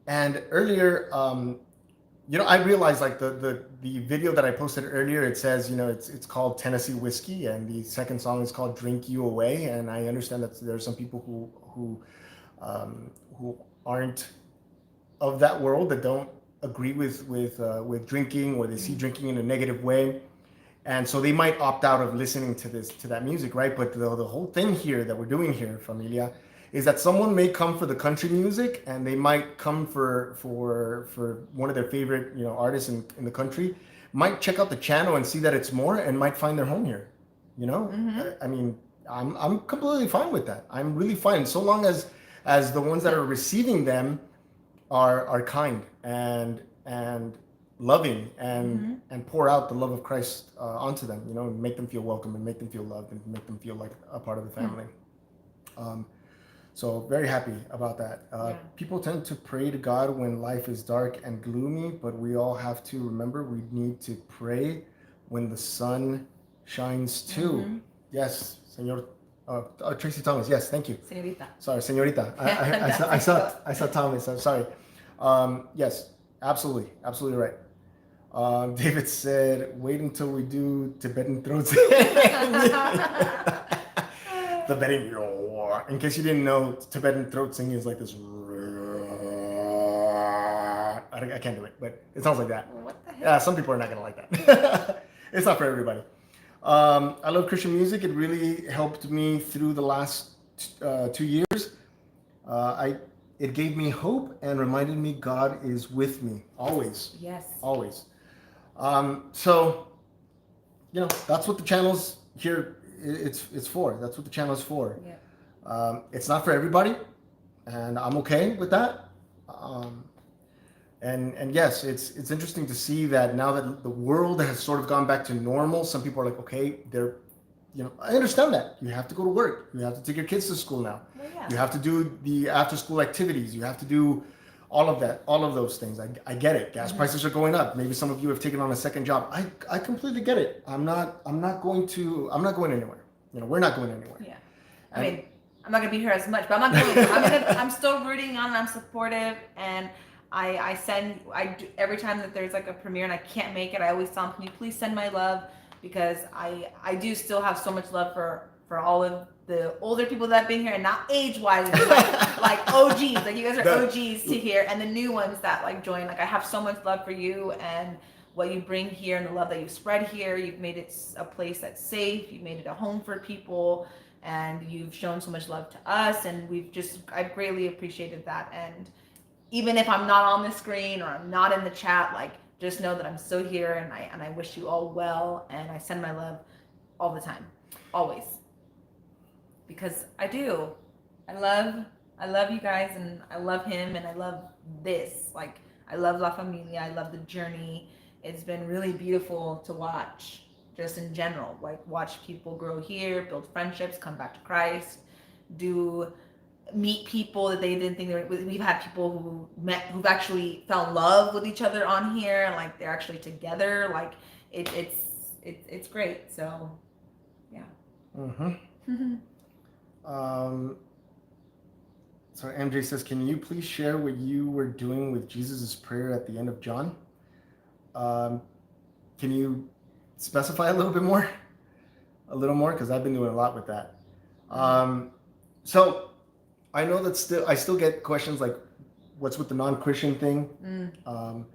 earlier, I realized, like, the video that I posted earlier, it says, it's called Tennessee Whiskey, and the second song is called Drink You Away. And I understand that there are some people who aren't of that world, that don't agree with drinking, or they see drinking in a negative way. And so they might opt out of listening to that music, right? But the whole thing here that we're doing here, familia, is that someone may come for the country music, and they might come for one of their favorite, artists in the country, might check out the channel and see that it's more, and might find their home here. Mm-hmm. I mean, I'm completely fine with that. I'm really fine, so long as the ones that are receiving them are kind and loving, and pour out the love of Christ onto them, and make them feel welcome, and make them feel loved, and make them feel like a part of the family. So very happy about that. People tend to pray to God when life is dark and gloomy, but we all have to remember we need to pray when the sun shines too. Mm-hmm. Yes, Senor. Tracy Thomas. Yes, thank you. Señorita. Sorry, Señorita. I saw Thomas. I'm sorry. Yes, absolutely right. David said, "Wait until we do Tibetan throats." The betting. In case you didn't know, Tibetan throat singing is like this. I can't do it, but it sounds like that. What the heck? Yeah, some people are not gonna like that. It's not for everybody. I love Christian music. It really helped me through the last 2 years. It gave me hope and reminded me God is with me always. Yes. Always. So, that's what the channel's here. It's for. That's what the channel is for. Yeah. It's not for everybody, and I'm okay with that. And yes, it's interesting to see that now that the world has sort of gone back to normal, some people are like, okay, I understand that. You have to go to work. You have to take your kids to school now. Well, yeah. You have to do the after school activities. You have to do all of that, all of those things. I get it. Gas prices are going up. Maybe some of you have taken on a second job. I completely get it. I'm not going anywhere. We're not going anywhere. Yeah. I mean, I'm not gonna be here as much, but I'm not going. I'm still rooting on, and I'm supportive, and I do, every time that there's like a premiere and I can't make it, I always tell them, can you please send my love, because I do still have so much love for all of the older people that have been here, and not age-wise, like OGs, like you guys are OGs to here, and the new ones that like join. Like, I have so much love for you and what you bring here, and the love that you spread here. You've made it a place that's safe. You've made it a home for people, and you've shown so much love to us, and I've greatly appreciated that. And even if I'm not on the screen or I'm not in the chat, like, just know that I'm still here, and I wish you all well, and I send my love all the time, always, because I do. I love you guys, and I love him, and I love this. Like, I love La Familia. I love the journey. It's been really beautiful to watch, just in general. Like, watch people grow here, build friendships, come back to Christ, meet people that they didn't think they were. We've had people who've actually fell in love with each other on here, and like they're actually together. Like, it's great. So, yeah. So MJ says, can you please share what you were doing with Jesus's prayer at the end of John? Can you specify a little bit more? A little more, because I've been doing a lot with that. So I know that I still get questions like, what's with the non-Christian thing? And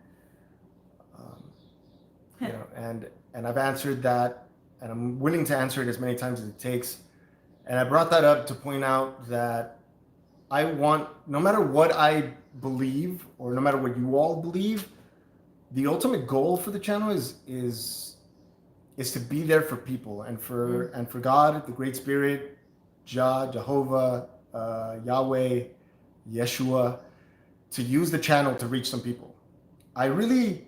I've answered that, and I'm willing to answer it as many times as it takes. And I brought that up to point out that I want, no matter what I believe, or no matter what you all believe, the ultimate goal for the channel is is to be there for people and for God, the Great Spirit, Jehovah, Yahweh, Yeshua, to use the channel to reach some people. I don't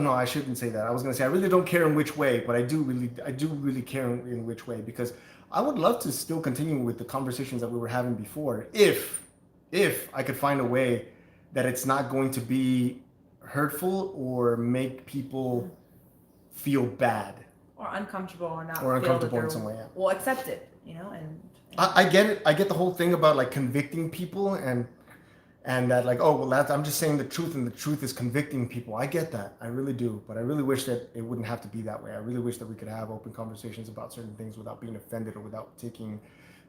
know. I shouldn't say that. I was going to say I really don't care in which way, but I do really care in which way, because I would love to still continue with the conversations that we were having before, if I could find a way that it's not going to be hurtful or make people feel bad or uncomfortable or not or feel uncomfortable that in some way. Yeah. Well, accept it, and I get it. I get the whole thing about like convicting people and that like, oh, well, I'm just saying the truth, and the truth is convicting people. I get that. I really do. But I really wish that it wouldn't have to be that way. I really wish that we could have open conversations about certain things without being offended or without taking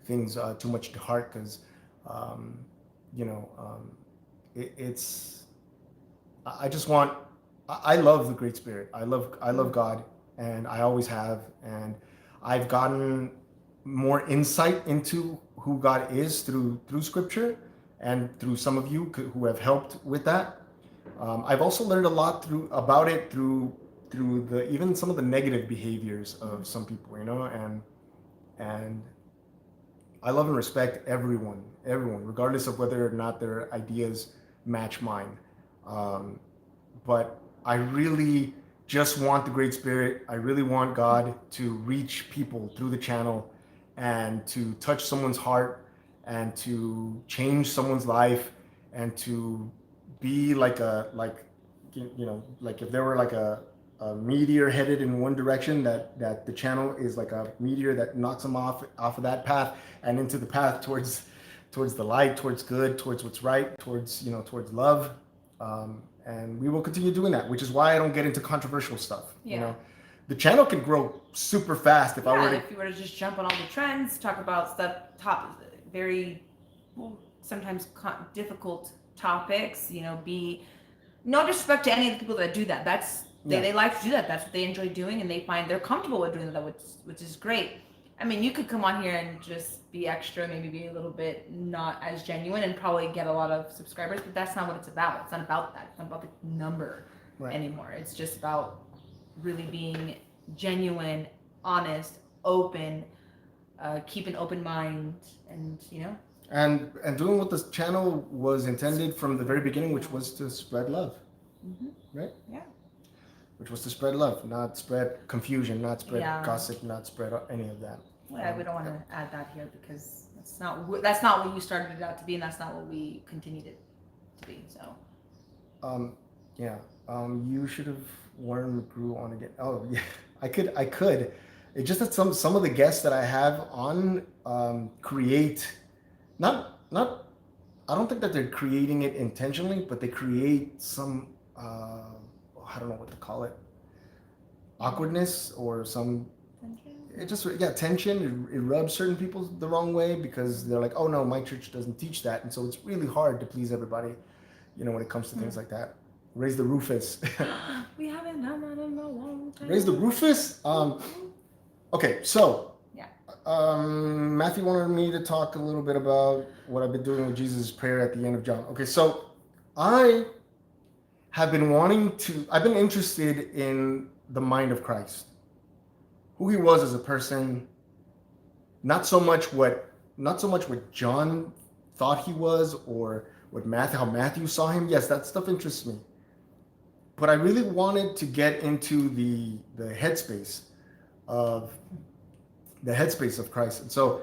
things too much to heart, because, I just want, I love the Great Spirit. I love God, and I always have. And I've gotten more insight into who God is through Scripture, and through some of you who have helped with that. I've also learned a lot through the even some of the negative behaviors of some people, and I love and respect everyone, regardless of whether or not their ideas match mine. But I really just want the Great Spirit. I really want God to reach people through the channel and to touch someone's heart and to change someone's life, and to be like if there were like a meteor headed in one direction, that the channel is like a meteor that knocks them off of that path and into the path towards the light, towards good, towards what's right, towards love. And we will continue doing that, which is why I don't get into controversial stuff. The channel can grow super fast if you were to just jump on all the trends, talk about stuff, very sometimes difficult topics, be no disrespect to any of the people that do that. They like to do that. That's what they enjoy doing, and they find they're comfortable with doing that, which is great. I mean, you could come on here and just be extra, maybe be a little bit not as genuine, and probably get a lot of subscribers, but that's not what it's about. It's not about that. It's not about the number anymore. It's just about really being genuine, honest, open, keep an open mind, and and doing what this channel was intended from the very beginning, which was to spread love. Right? Yeah. Which was to spread love, not spread confusion, not spread gossip, not spread any of that. Well, we don't want to add that here, because that's not what you started it out to be, and that's not what we continued it to be. So. You should have worn grew on again. Oh yeah, I could. It's just that some of the guests that I have on create, not. I don't think that they're creating it intentionally, but they create some. I don't know what to call it. Awkwardness or some. Tension. Tension. It rubs certain people the wrong way, because they're like, oh no, my church doesn't teach that, and so it's really hard to please everybody, when it comes to things like that. Raise the Rufus. We haven't done that in a long time. Raise the Rufus. Okay, so Matthew wanted me to talk a little bit about what I've been doing with Jesus' prayer at the end of John. Okay, so I have been I've been interested in the mind of Christ, who he was as a person, not so much what John thought he was, or how Matthew saw him. Yes, that stuff interests me. But I really wanted to get into the headspace of Christ. And so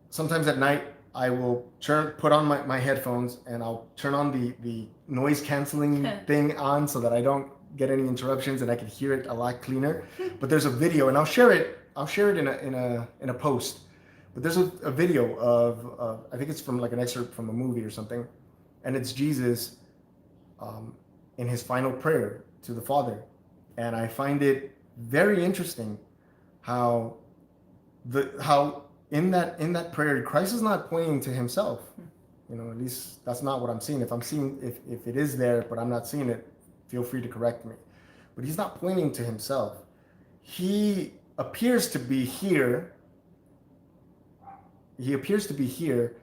sometimes at night I will put on my headphones, and I'll turn on the noise canceling thing on, so that I don't get any interruptions and I can hear it a lot cleaner. But there's a video, and I'll share it in a post. But there's a video of I think it's from like an excerpt from a movie or something, and it's Jesus in his final prayer to the Father. And I find it very interesting how in that prayer, Christ is not pointing to himself. At least that's not what I'm seeing. If it is there, but I'm not seeing it, feel free to correct me. But he's not pointing to himself. He appears to be here. He appears to be here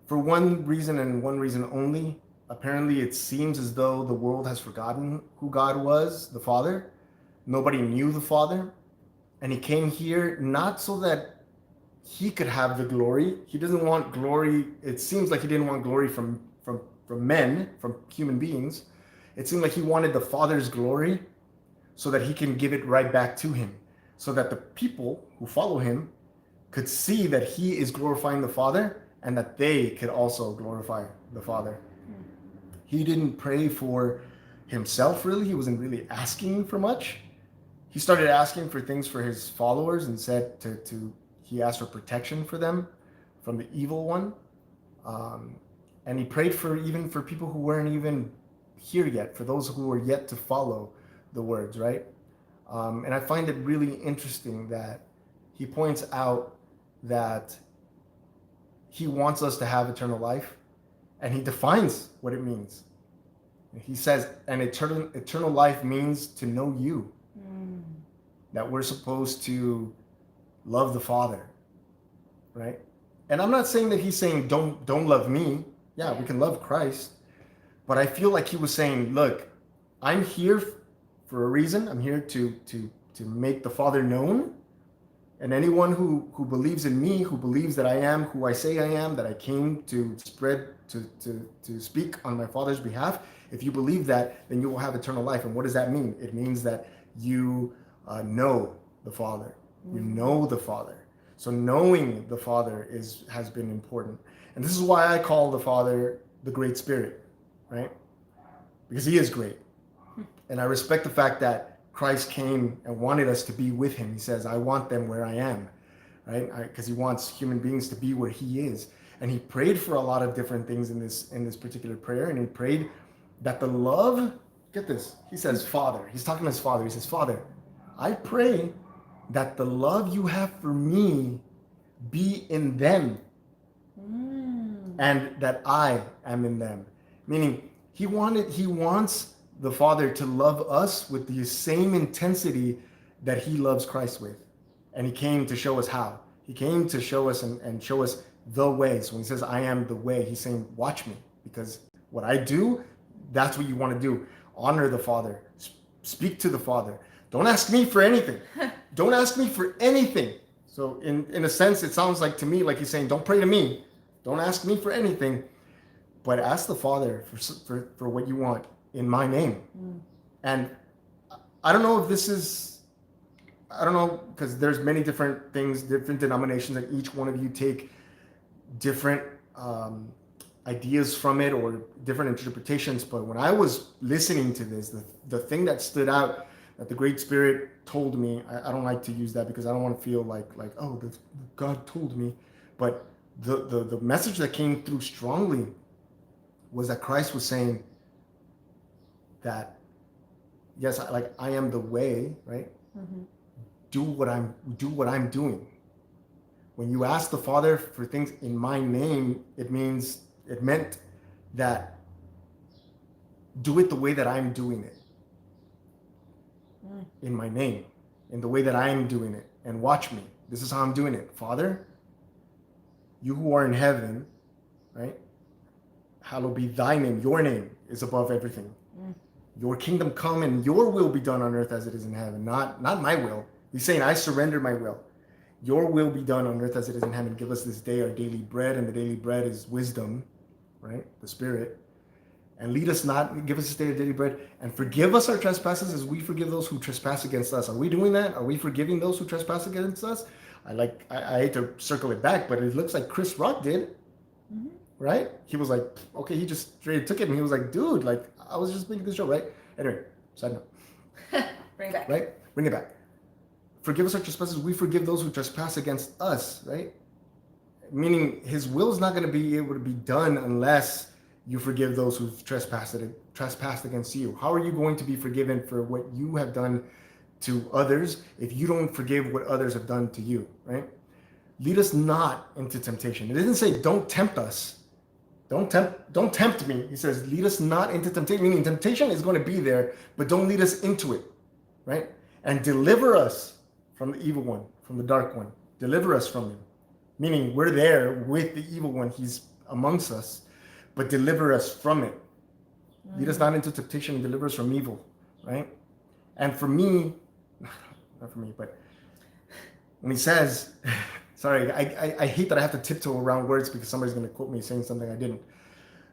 for one reason and one reason only. Apparently, it seems as though the world has forgotten who God was, the Father. Nobody knew the Father. And he came here not so that he could have the glory. He doesn't want glory. It seems like he didn't want glory from men, from human beings. It seemed like he wanted the Father's glory so that he can give it right back to him, so that the people who follow him could see that he is glorifying the Father and that they could also glorify the Father. He didn't pray for himself, really. He wasn't really asking for much. He started asking for things for his followers and said he asked for protection for them from the evil one. And he prayed for even for people who weren't even here yet, for those who were yet to follow the words, right? And I find it really interesting that he points out that he wants us to have eternal life, and he defines what it means. He says, an eternal life means to know you, that we're supposed to love the Father, right? And I'm not saying that he's saying don't love me. Yeah, we can love Christ, but I feel like he was saying, look, I'm here for a reason. I'm here to make the Father known, and anyone who believes in me, who believes that I am who I say I am, that I came to spread to speak on my Father's behalf, if you believe that, then you will have eternal life. And what does that mean? It means that you know the Father. You know the Father. So knowing the Father has been important. And this is why I call the Father the Great Spirit, right? Because he is great. And I respect the fact that Christ came and wanted us to be with him. He says, I want them where I am, right? Because he wants human beings to be where he is. And he prayed for a lot of different things in this particular prayer. And he prayed that the love, get this, he says, Father. He's talking to his Father. He says, Father, I pray that the love you have for me be in them and that I am in them. Meaning he wants the Father to love us with the same intensity that he loves Christ with. And he came to show us how. He came to show us and show us the way. So when he says, I am the way, he's saying, watch me, because what I do, that's what you want to do. Honor the Father. Speak to the Father. Don't ask me for anything. Don't ask me for anything. So in a sense, it sounds like to me, like he's saying, don't pray to me. Don't ask me for anything, but ask the Father for what you want in my name. And I don't know if this is, I don't know, because there's many different things, different denominations, and each one of you take different ideas from it or different interpretations. But when I was listening to this, the thing that stood out that the Great Spirit told me, I don't like to use that because I don't want to feel like oh, God told me, but the message that came through strongly was that Christ was saying that, yes, I am the way, right? Do what I'm doing. When you ask the Father for things in my name, it meant that do it the way that I'm doing it. In my name, in the way that I'm doing it. And watch me. This is how I'm doing it. Father, you who are in heaven, right? Hallowed be thy name. Your name is above everything. Your kingdom come and your will be done on earth as it is in heaven. Not my will. He's saying, I surrender my will. Your will be done on earth as it is in heaven. Give us this day our daily bread, and the daily bread is wisdom, right? The Spirit. And lead us not, give us this day our daily bread, and forgive us our trespasses as we forgive those who trespass against us. Are we doing that? Are we forgiving those who trespass against us? I hate to circle it back, but it looks like Chris Rock did, right? He was like, okay, he just straight took it, and he was like, dude, like, I was just making this joke, right? Anyway, side note. Bring it back. Right? Bring it back. Forgive us our trespasses, we forgive those who trespass against us, right? Meaning his will is not going to be able to be done unless you forgive those who've trespassed against you. How are you going to be forgiven for what you have done to others if you don't forgive what others have done to you, right? Lead us not into temptation. It didn't say don't tempt us. Don't tempt me. He says lead us not into temptation, meaning temptation is going to be there, but don't lead us into it, right? And deliver us from the evil one, from the dark one. Deliver us from him. Meaning we're there with the evil one. He's amongst us, but deliver us from it. Lead us not into temptation and deliver us from evil, right? And for me, not for me, but when he says, sorry, I hate that I have to tiptoe around words because somebody's going to quote me saying something I didn't.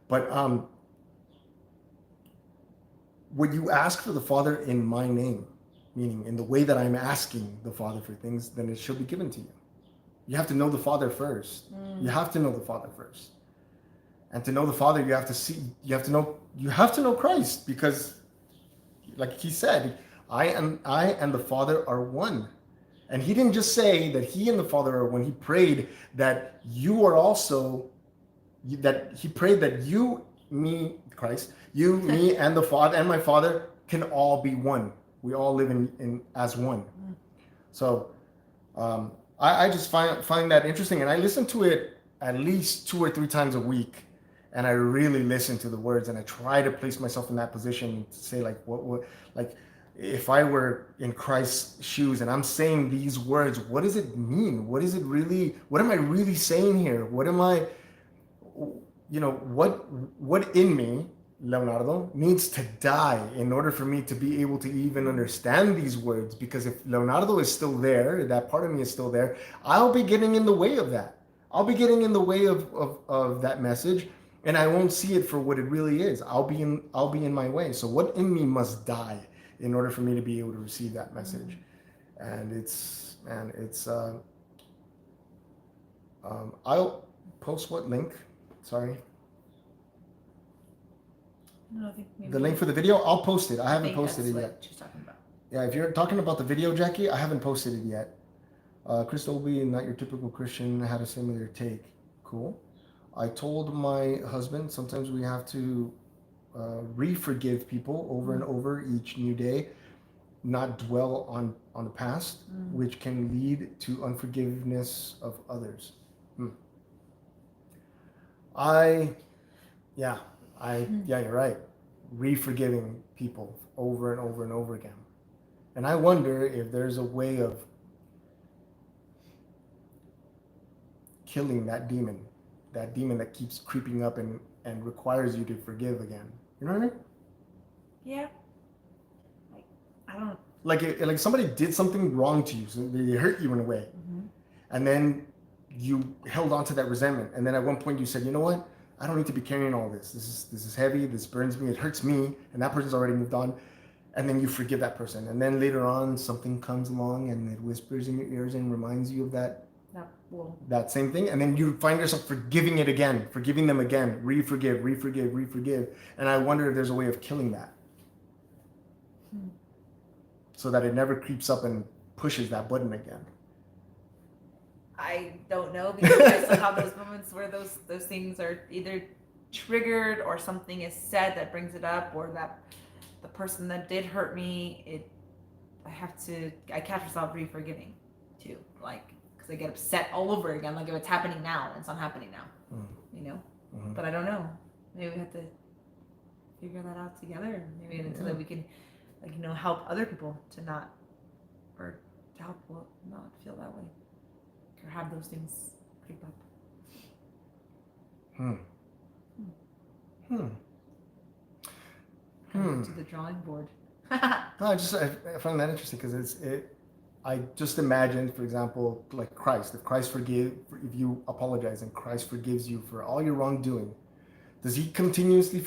But when you ask for the Father in my name, meaning in the way that I'm asking the Father for things, then it shall be given to you. You have to know the Father first. You have to know the Father first. And to know the Father, you have to know Christ, because like he said, I and the Father are one. And he didn't just say that he and the Father are one. He prayed that you are also, that he prayed that you, me, Christ, you, me, and the Father, and my Father can all be one. We all live in as one. So I just find that interesting. And I listen to it at least 2 or 3 times a week. And I really listen to the words, and I try to place myself in that position to say, like, what like, if I were in Christ's shoes and I'm saying these words, what does it mean? What is it really? What am I really saying here? What am I, what in me, Leonardo, needs to die in order for me to be able to even understand these words? Because if Leonardo is still there, that part of me is still there, I'll be getting in the way of that. I'll be getting in the way of that message. And I won't see it for what it really is. I'll be in my way. So what in me must die in order for me to be able to receive that message? And I'll post what link? Sorry. No, I think maybe the link for the video. I'll post it. I haven't posted it what yet. she's talking about. Yeah, if you're talking about the video, Jackie, I haven't posted it yet. Chris Dolby, not your typical Christian, had a similar take. Cool. I told my husband sometimes we have to re-forgive people over and over each new day, not dwell on the past, which can lead to unforgiveness of others. Yeah, you're right. Re-forgiving people over and over and over again. And I wonder if there's a way of killing that demon that keeps creeping up and requires you to forgive again. You know what I mean? Yeah. Like, I don't. Like somebody did something wrong to you, so they hurt you in a way, and then you held on to that resentment, and then at one point you said, you know what? I don't need to be carrying all this. This is heavy. This burns me. It hurts me, and that person's already moved on. And then you forgive that person, and then later on something comes along and it whispers in your ears and reminds you of that same thing, and then you find yourself forgiving them again, re-forgive. And I wonder if there's a way of killing that, so that it never creeps up and pushes that button again. I don't know, because I still have those moments where those things are either triggered or something is said that brings it up, or that the person that did hurt me, I catch myself re-forgiving too, like, because I get upset all over again, like if it's happening now, it's not happening now, but I don't know, maybe we have to figure that out together, maybe until that we can, like, help other people to not, or to help not feel that way, or have those things creep up. To the drawing board. No, I find that interesting, because I just imagined, for example, like Christ. If you apologize and Christ forgives you for all your wrongdoing, does he continuously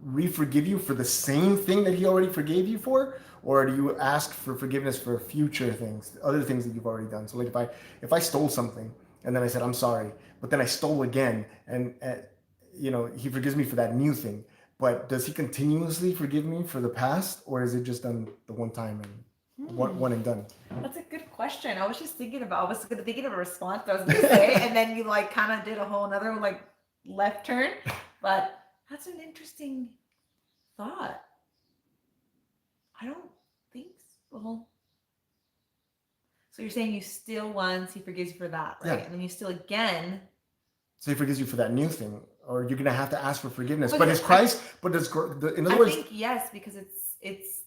re-forgive you for the same thing that he already forgave you for? Or do you ask for forgiveness for future things, other things that you've already done? So like if I stole something and then I said, I'm sorry, but then I stole again, and he forgives me for that new thing. But does he continuously forgive me for the past, or is it just done the one time and one and done? That's a good question. I was thinking of a response that I was going to say, and then you like kind of did a whole another like left turn. But that's an interesting thought. I don't think so. So you're saying you steal once, he forgives you for that, right? Yeah. And then you steal again. So he forgives you for that new thing, or you're gonna have to ask for forgiveness. But But is Christ? In other words, I think yes, because it's.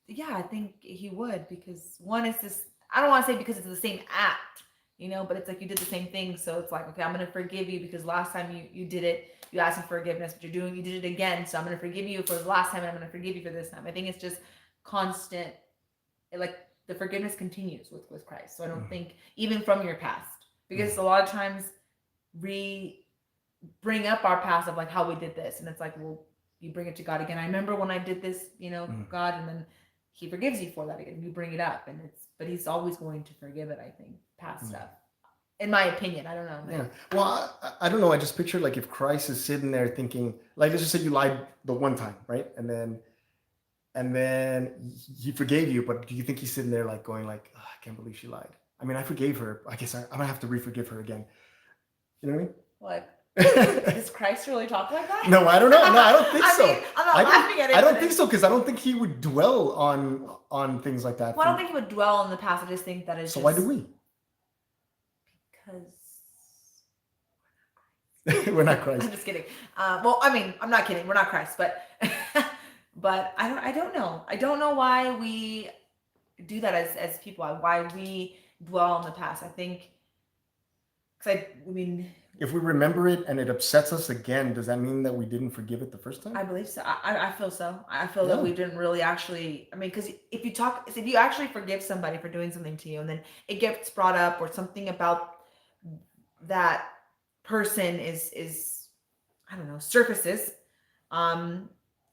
Yeah, I think he would, because one is this. I don't want to say because it's the same act, but it's like you did the same thing. So it's like, okay, I'm gonna forgive you because last time you did it, you asked for forgiveness, but you did it again. So I'm gonna forgive you for the last time, and I'm gonna forgive you for this time. I think it's just constant. Like the forgiveness continues with Christ. So I don't think even from your past, because a lot of times we bring up our past of like how we did this, and it's like, well, you bring it to God again. I remember when I did this, God, and then He forgives you for that again. You bring it up, and but He's always going to forgive it. I think past stuff, in my opinion. I don't know. Yeah. Well, I don't know. I just pictured like if Christ is sitting there thinking, like, let's just say you lied the one time, right? And then He forgave you, but do you think He's sitting there like going like, oh, I can't believe she lied. I mean, I forgave her. I guess I'm gonna have to re-forgive her again. You know what I mean? What? Does Christ really talk like that? No, I don't know. No, I don't think so. Mean, I'm not laughing at it. I don't think so, because I don't think He would dwell on things like that. Well, I don't think He would dwell on the past. I just think that it's so. Why do we? Because we're not Christ. I'm just kidding. Well, I mean, I'm not kidding. We're not Christ, but but I don't know. I don't know why we do that as people. Why we dwell on the past. I think because I mean, if we remember it and it upsets us again, does that mean that we didn't forgive it the first time? I believe so. I feel so. I feel that we didn't really actually. I mean, because if you actually forgive somebody for doing something to you, and then it gets brought up or something about that person is I don't know, surfaces, and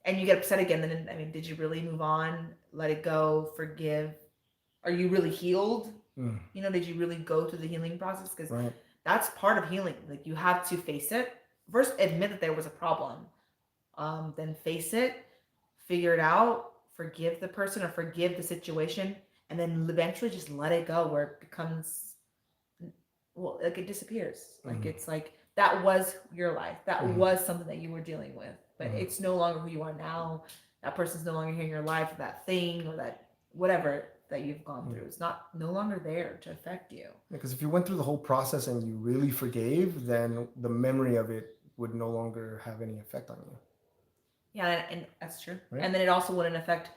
you get upset again, then I mean, did you really move on, let it go, forgive? Are you really healed? Did you really go through the healing process? Because that's part of healing. Like, you have to face it first, admit that there was a problem, then face it, figure it out, forgive the person or forgive the situation, and then eventually just let it go, where it becomes, well, like, it disappears. Like, it's like, that was your life. That was something that you were dealing with, but it's no longer who you are now. That person's no longer here in your life, or that thing, or that whatever that you've gone through. It's no longer there to affect you. Because if you went through the whole process and you really forgave, then the memory of it would no longer have any effect on you. Yeah, and that's true. Right? And then it also wouldn't affect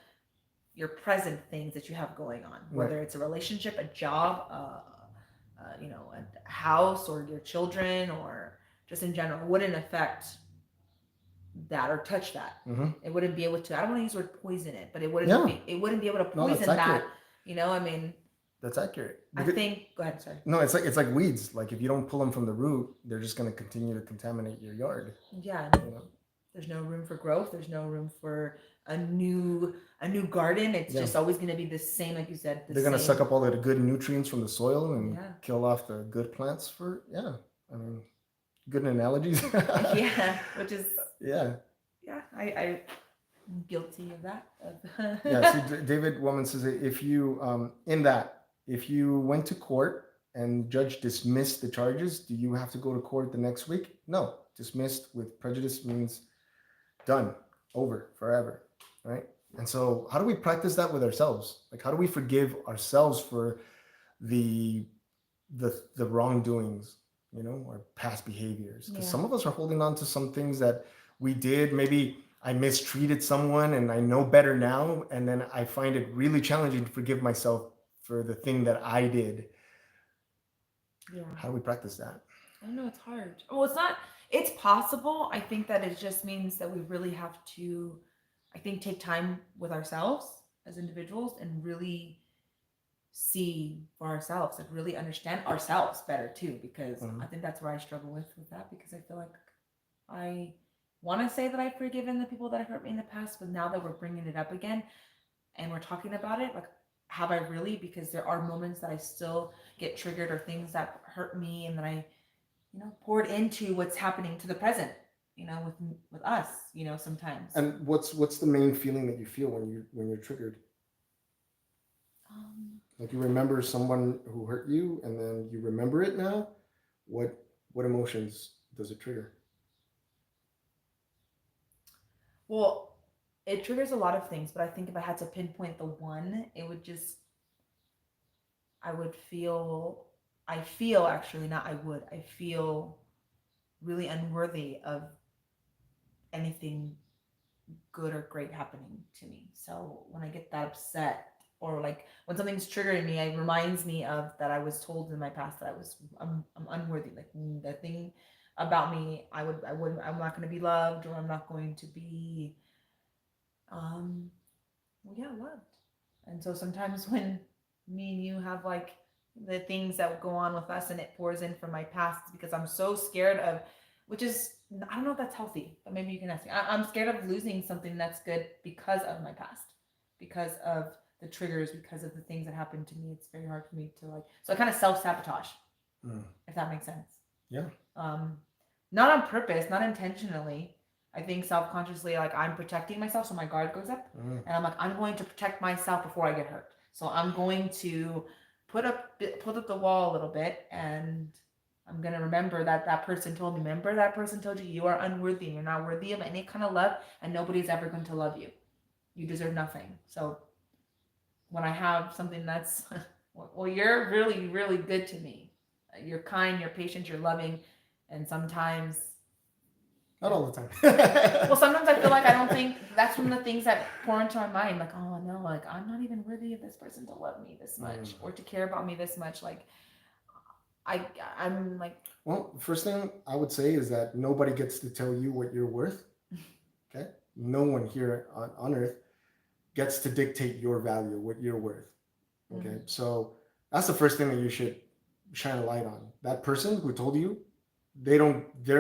your present things that you have going on, whether it's a relationship, a job, a house, or your children, or just in general. It wouldn't affect that or touch that. It wouldn't be able to. I don't want to use the word poison it, but it wouldn't be able to poison that. I mean, that's accurate. I think. Go ahead, sorry. No, it's like weeds. Like, if you don't pull them from the root, they're just going to continue to contaminate your yard. Yeah. There's no room for growth. There's no room for a new garden. It's just always going to be the same, like you said. They're going to suck up all the good nutrients from the soil and kill off the good plants for I mean, good analogies. Which is I'm guilty of that. See, David Woman says that if you went to court and the judge dismissed the charges, do you have to go to court the next week? No. Dismissed with prejudice means done, over, forever, right? And so how do we practice that with ourselves? Like, how do we forgive ourselves for the wrongdoings, or past behaviors? Because some of us are holding on to some things that we did. Maybe I mistreated someone and I know better now, and then I find it really challenging to forgive myself for the thing that I did. How do we practice that? I know it's hard. Well, it's possible. I think that it just means that we really have to, take time with ourselves as individuals and really see for ourselves and really understand ourselves better too, because I think that's where I struggle with that, because I feel like I want to say that I've forgiven the people that have hurt me in the past, but now that we're bringing it up again and we're talking about it, like, have I really? Because there are moments that I still get triggered, or things that hurt me, and then I poured into what's happening to the present, with us, sometimes. And what's the main feeling that you feel when you're triggered? Like, you remember someone who hurt you, and then you remember it now. What emotions does it trigger? Well, it triggers a lot of things, but I think if I had to pinpoint the one, it would just, I feel really unworthy of anything good or great happening to me. So when I get that upset, or like when something's triggering me, it reminds me of that I was told in my past that I'm unworthy. Like, the thing about me, I'm not going to be loved, or I'm not going to be, loved. And so sometimes when me and you have like the things that go on with us and it pours in from my past because I'm so scared of, which is, I don't know if that's healthy, but maybe you can ask me. I'm scared of losing something that's good because of my past, because of the triggers, because of the things that happened to me. It's very hard for me to like, so I kind of self-sabotage, if that makes sense. Yeah. Not on purpose, not intentionally. I think self-consciously, like I'm protecting myself, so my guard goes up, and I'm like, I'm going to protect myself before I get hurt. So I'm going to put up the wall a little bit, and I'm gonna remember that that person told me. Remember that person told you you are unworthy. You're not worthy of any kind of love, and nobody's ever going to love you. You deserve nothing. So when I have something that's, well, you're really, really good to me. You're kind. You're patient. You're loving, and sometimes. Not all the time. Well, sometimes I feel like I don't think that's one of the things that pour into my mind. Like, oh no, like I'm not even worthy of this person to love me this much or to care about me this much. Like, I'm like. Well, first thing I would say is that nobody gets to tell you what you're worth. Okay, no one here on earth gets to dictate your value, what you're worth. Okay, so that's the first thing that you should shine a light on. That person who told you, they're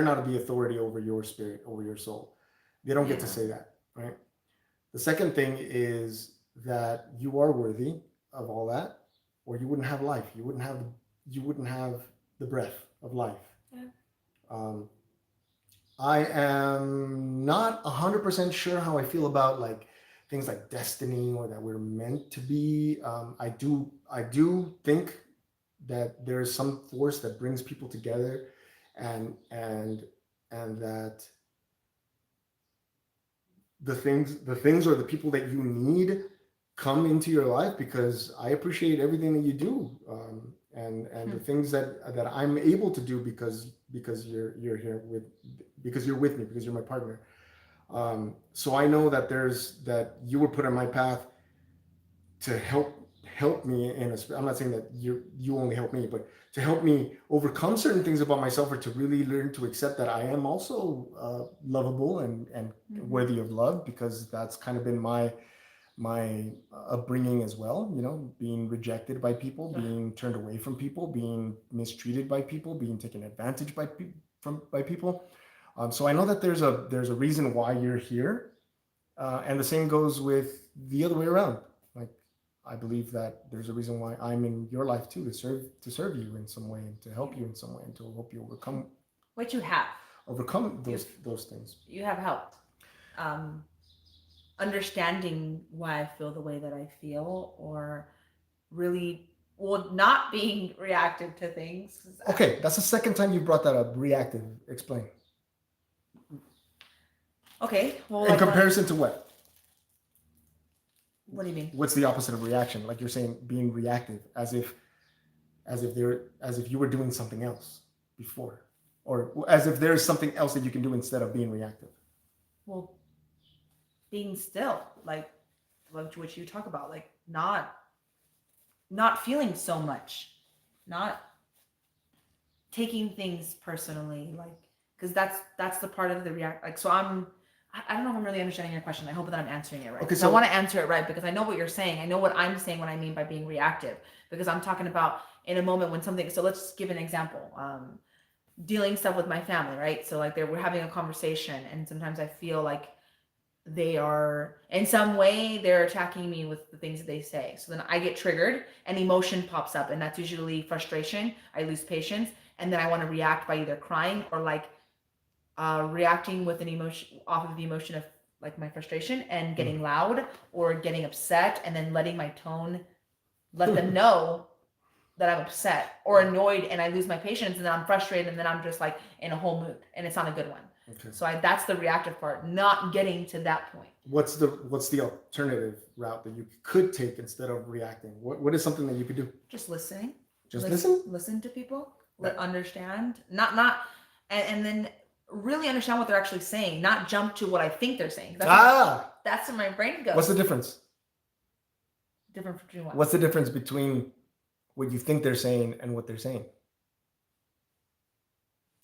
not the authority over your spirit, over your soul. They don't get to say that, right? The second thing is that you are worthy of all that, or you wouldn't have life. You wouldn't have the breath of life. Yeah. I am not 100% sure how I feel about like things like destiny or that we're meant to be. I do think that there is some force that brings people together, and that the things or the people that you need come into your life, because I appreciate everything that you do, and the things that I'm able to do because you're here because you're with me, because you're my partner. So I know that you were put on my path to help me I'm not saying that you only help me, but to help me overcome certain things about myself, or to really learn to accept that I am also lovable and worthy of love, because that's kind of been my upbringing as well, being rejected by people, being turned away from people, being mistreated by people, being taken advantage by people. So I know that there's a reason why you're here, and the same goes with the other way around. Like, I believe that there's a reason why I'm in your life too, to serve you in some way, and to help you in some way, and to help you overcome What you have overcome those things. You have helped. Understanding why I feel the way that I feel, or really, well, not being reactive to things. Okay, that's the second time you brought that up. Reactive. Explain. Okay, well, in comparison to what? What do you mean? What's the opposite of reaction? Like you're saying, being reactive, as if you were doing something else before, or as if there's something else that you can do instead of being reactive. Well, being still, like what you talk about, like not feeling so much, not taking things personally, like, because that's the part of the react. Like, so I don't know if I'm really understanding your question. I hope that I'm answering it right. Okay, so I want to answer it right, because I know what you're saying. I know what I'm saying when I mean by being reactive, because I'm talking about in a moment when something. So let's give an example. Dealing stuff with my family, right? So like we're having a conversation, and sometimes I feel like they are in some way they're attacking me with the things that they say. So then I get triggered and emotion pops up, and that's usually frustration. I lose patience, and then I want to react by either crying or like reacting with an emotion off of the emotion of like my frustration and getting loud or getting upset, and then letting my tone let them know that I'm upset or annoyed, and I lose my patience, and then I'm frustrated, and then I'm just like in a whole mood, and it's not a good one. Okay. So that's the reactive part, not getting to that point. What's the alternative route that you could take instead of reacting? What is something that you could do? Just listening. Listen to people. Understand. And then really understand what they're actually saying, not jump to what I think they're saying. That's where my brain goes. What's the difference? Different between what? What's the difference between what you think they're saying and what they're saying?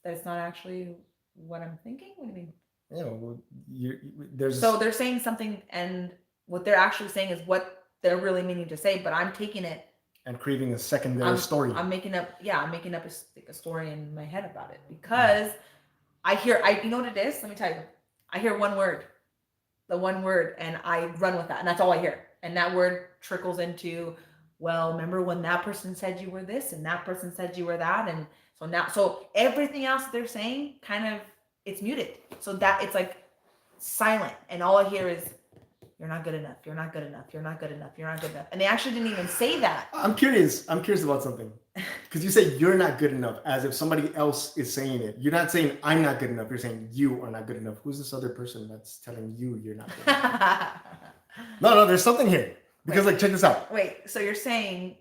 That's not actually what I'm thinking. What do you mean? So they're saying something, and what they're actually saying is what they're really meaning to say, but I'm taking it and creating a secondary story. I'm making up a story in my head about it because you know what it is? Let me tell you. I hear the one word, and I run with that, and that's all I hear. And that word trickles into, well, remember when that person said you were this, and that person said you were that, and so everything else they're saying kind of it's muted. So that it's like silent, and all I hear is, you're not good enough. You're not good enough. You're not good enough. You're not good enough. And they actually didn't even say that. I'm curious about something. Because you say you're not good enough as if somebody else is saying it. You're not saying I'm not good enough. You're saying you are not good enough. Who's this other person that's telling you you're not good enough? No, there's something here. Because check this out. Wait, so you're saying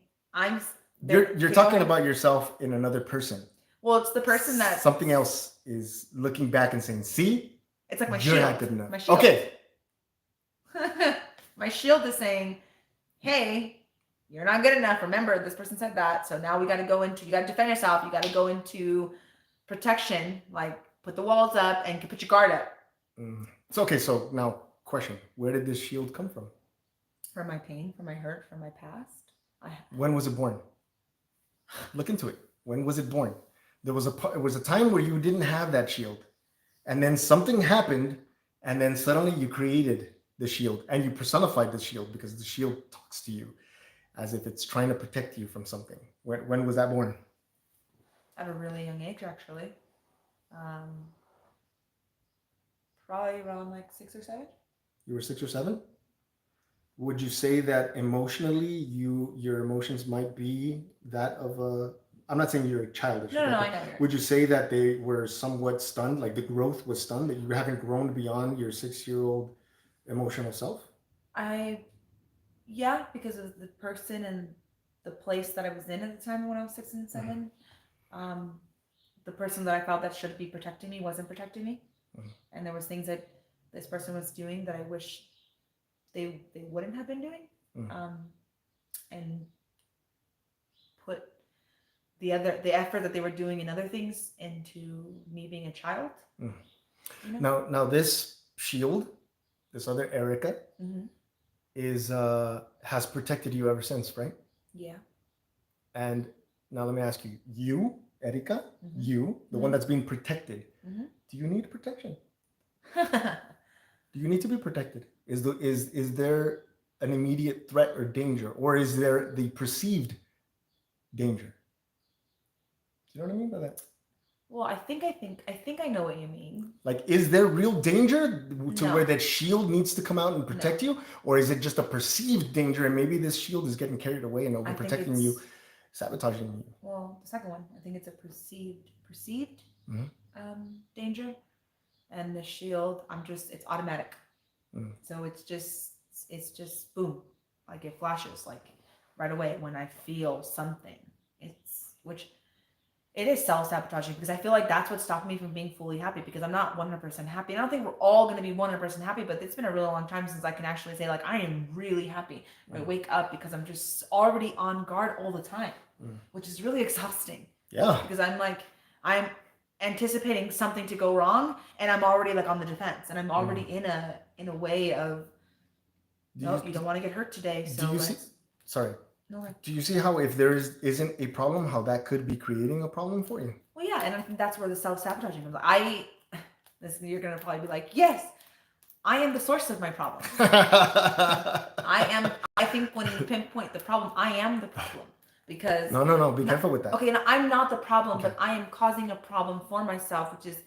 you're talking about yourself in another person. Well, it's the person that something else is looking back and saying, see? It's like my you're shield. Not good enough. My shield. Okay. My shield is saying, hey, you're not good enough. Remember, this person said that. So now you got to defend yourself. You got to go into protection, like put the walls up and put your guard up. It's okay. So now question, where did this shield come from? From my pain, from my hurt, from my past. When was it born? Look into it. When was it born? It was a time where you didn't have that shield. And then something happened, and then suddenly you created the shield and you personified the shield because the shield talks to you as if it's trying to protect you from something. When was that born? At a really young age, actually. Probably around 6 or 7. You were 6 or 7? Would you say that emotionally your emotions might be that of a... I'm not saying you're childish. No, I know. Would you say that they were somewhat stunned, like the growth was stunned, that you haven't grown beyond your 6-year-old emotional self? Yeah, because of the person and the place that I was in at the time when I was 6 and 7. Mm-hmm. The person that I felt that should be protecting me wasn't protecting me. Mm-hmm. And there was things that this person was doing that I wish they wouldn't have been doing. Mm-hmm. And put the effort that they were doing in other things into me being a child. Mm-hmm. You know? Now this shield, this other Erica, mm-hmm. Has protected you ever since, right? Yeah. And now let me ask you, Erica, mm-hmm. the mm-hmm. one that's being protected, mm-hmm. do you need protection? Do you need to be protected? Is there an immediate threat or danger, or is there the perceived danger? Do you know what I mean by that? Well, I think I know what you mean. Is there real danger to where that shield needs to come out and protect you? Or is it just a perceived danger and maybe this shield is getting carried away and overprotecting you, sabotaging you? Well, the second one, I think it's a perceived mm-hmm. Danger. And the shield, it's automatic. Mm. So it's just boom. It flashes right away when I feel something. It is self-sabotaging because I feel like that's what stopped me from being fully happy because I'm not 100% happy. I don't think we're all going to be 100% happy, but it's been a really long time since I can actually say I am really happy. I wake up because I'm just already on guard all the time, which is really exhausting. Yeah. Because I'm anticipating something to go wrong and I'm already on the defense and I'm already in a way of, you don't want to get hurt today. So sorry. No. Do you see how if there isn't a problem, how that could be creating a problem for you? Well, yeah, and I think that's where the self-sabotaging comes. You're gonna probably be like, yes, I am the source of my problem. I think when you pinpoint the problem, I am the problem because no, be careful with that. Okay, and I'm not the problem, but I am causing a problem for myself, which is.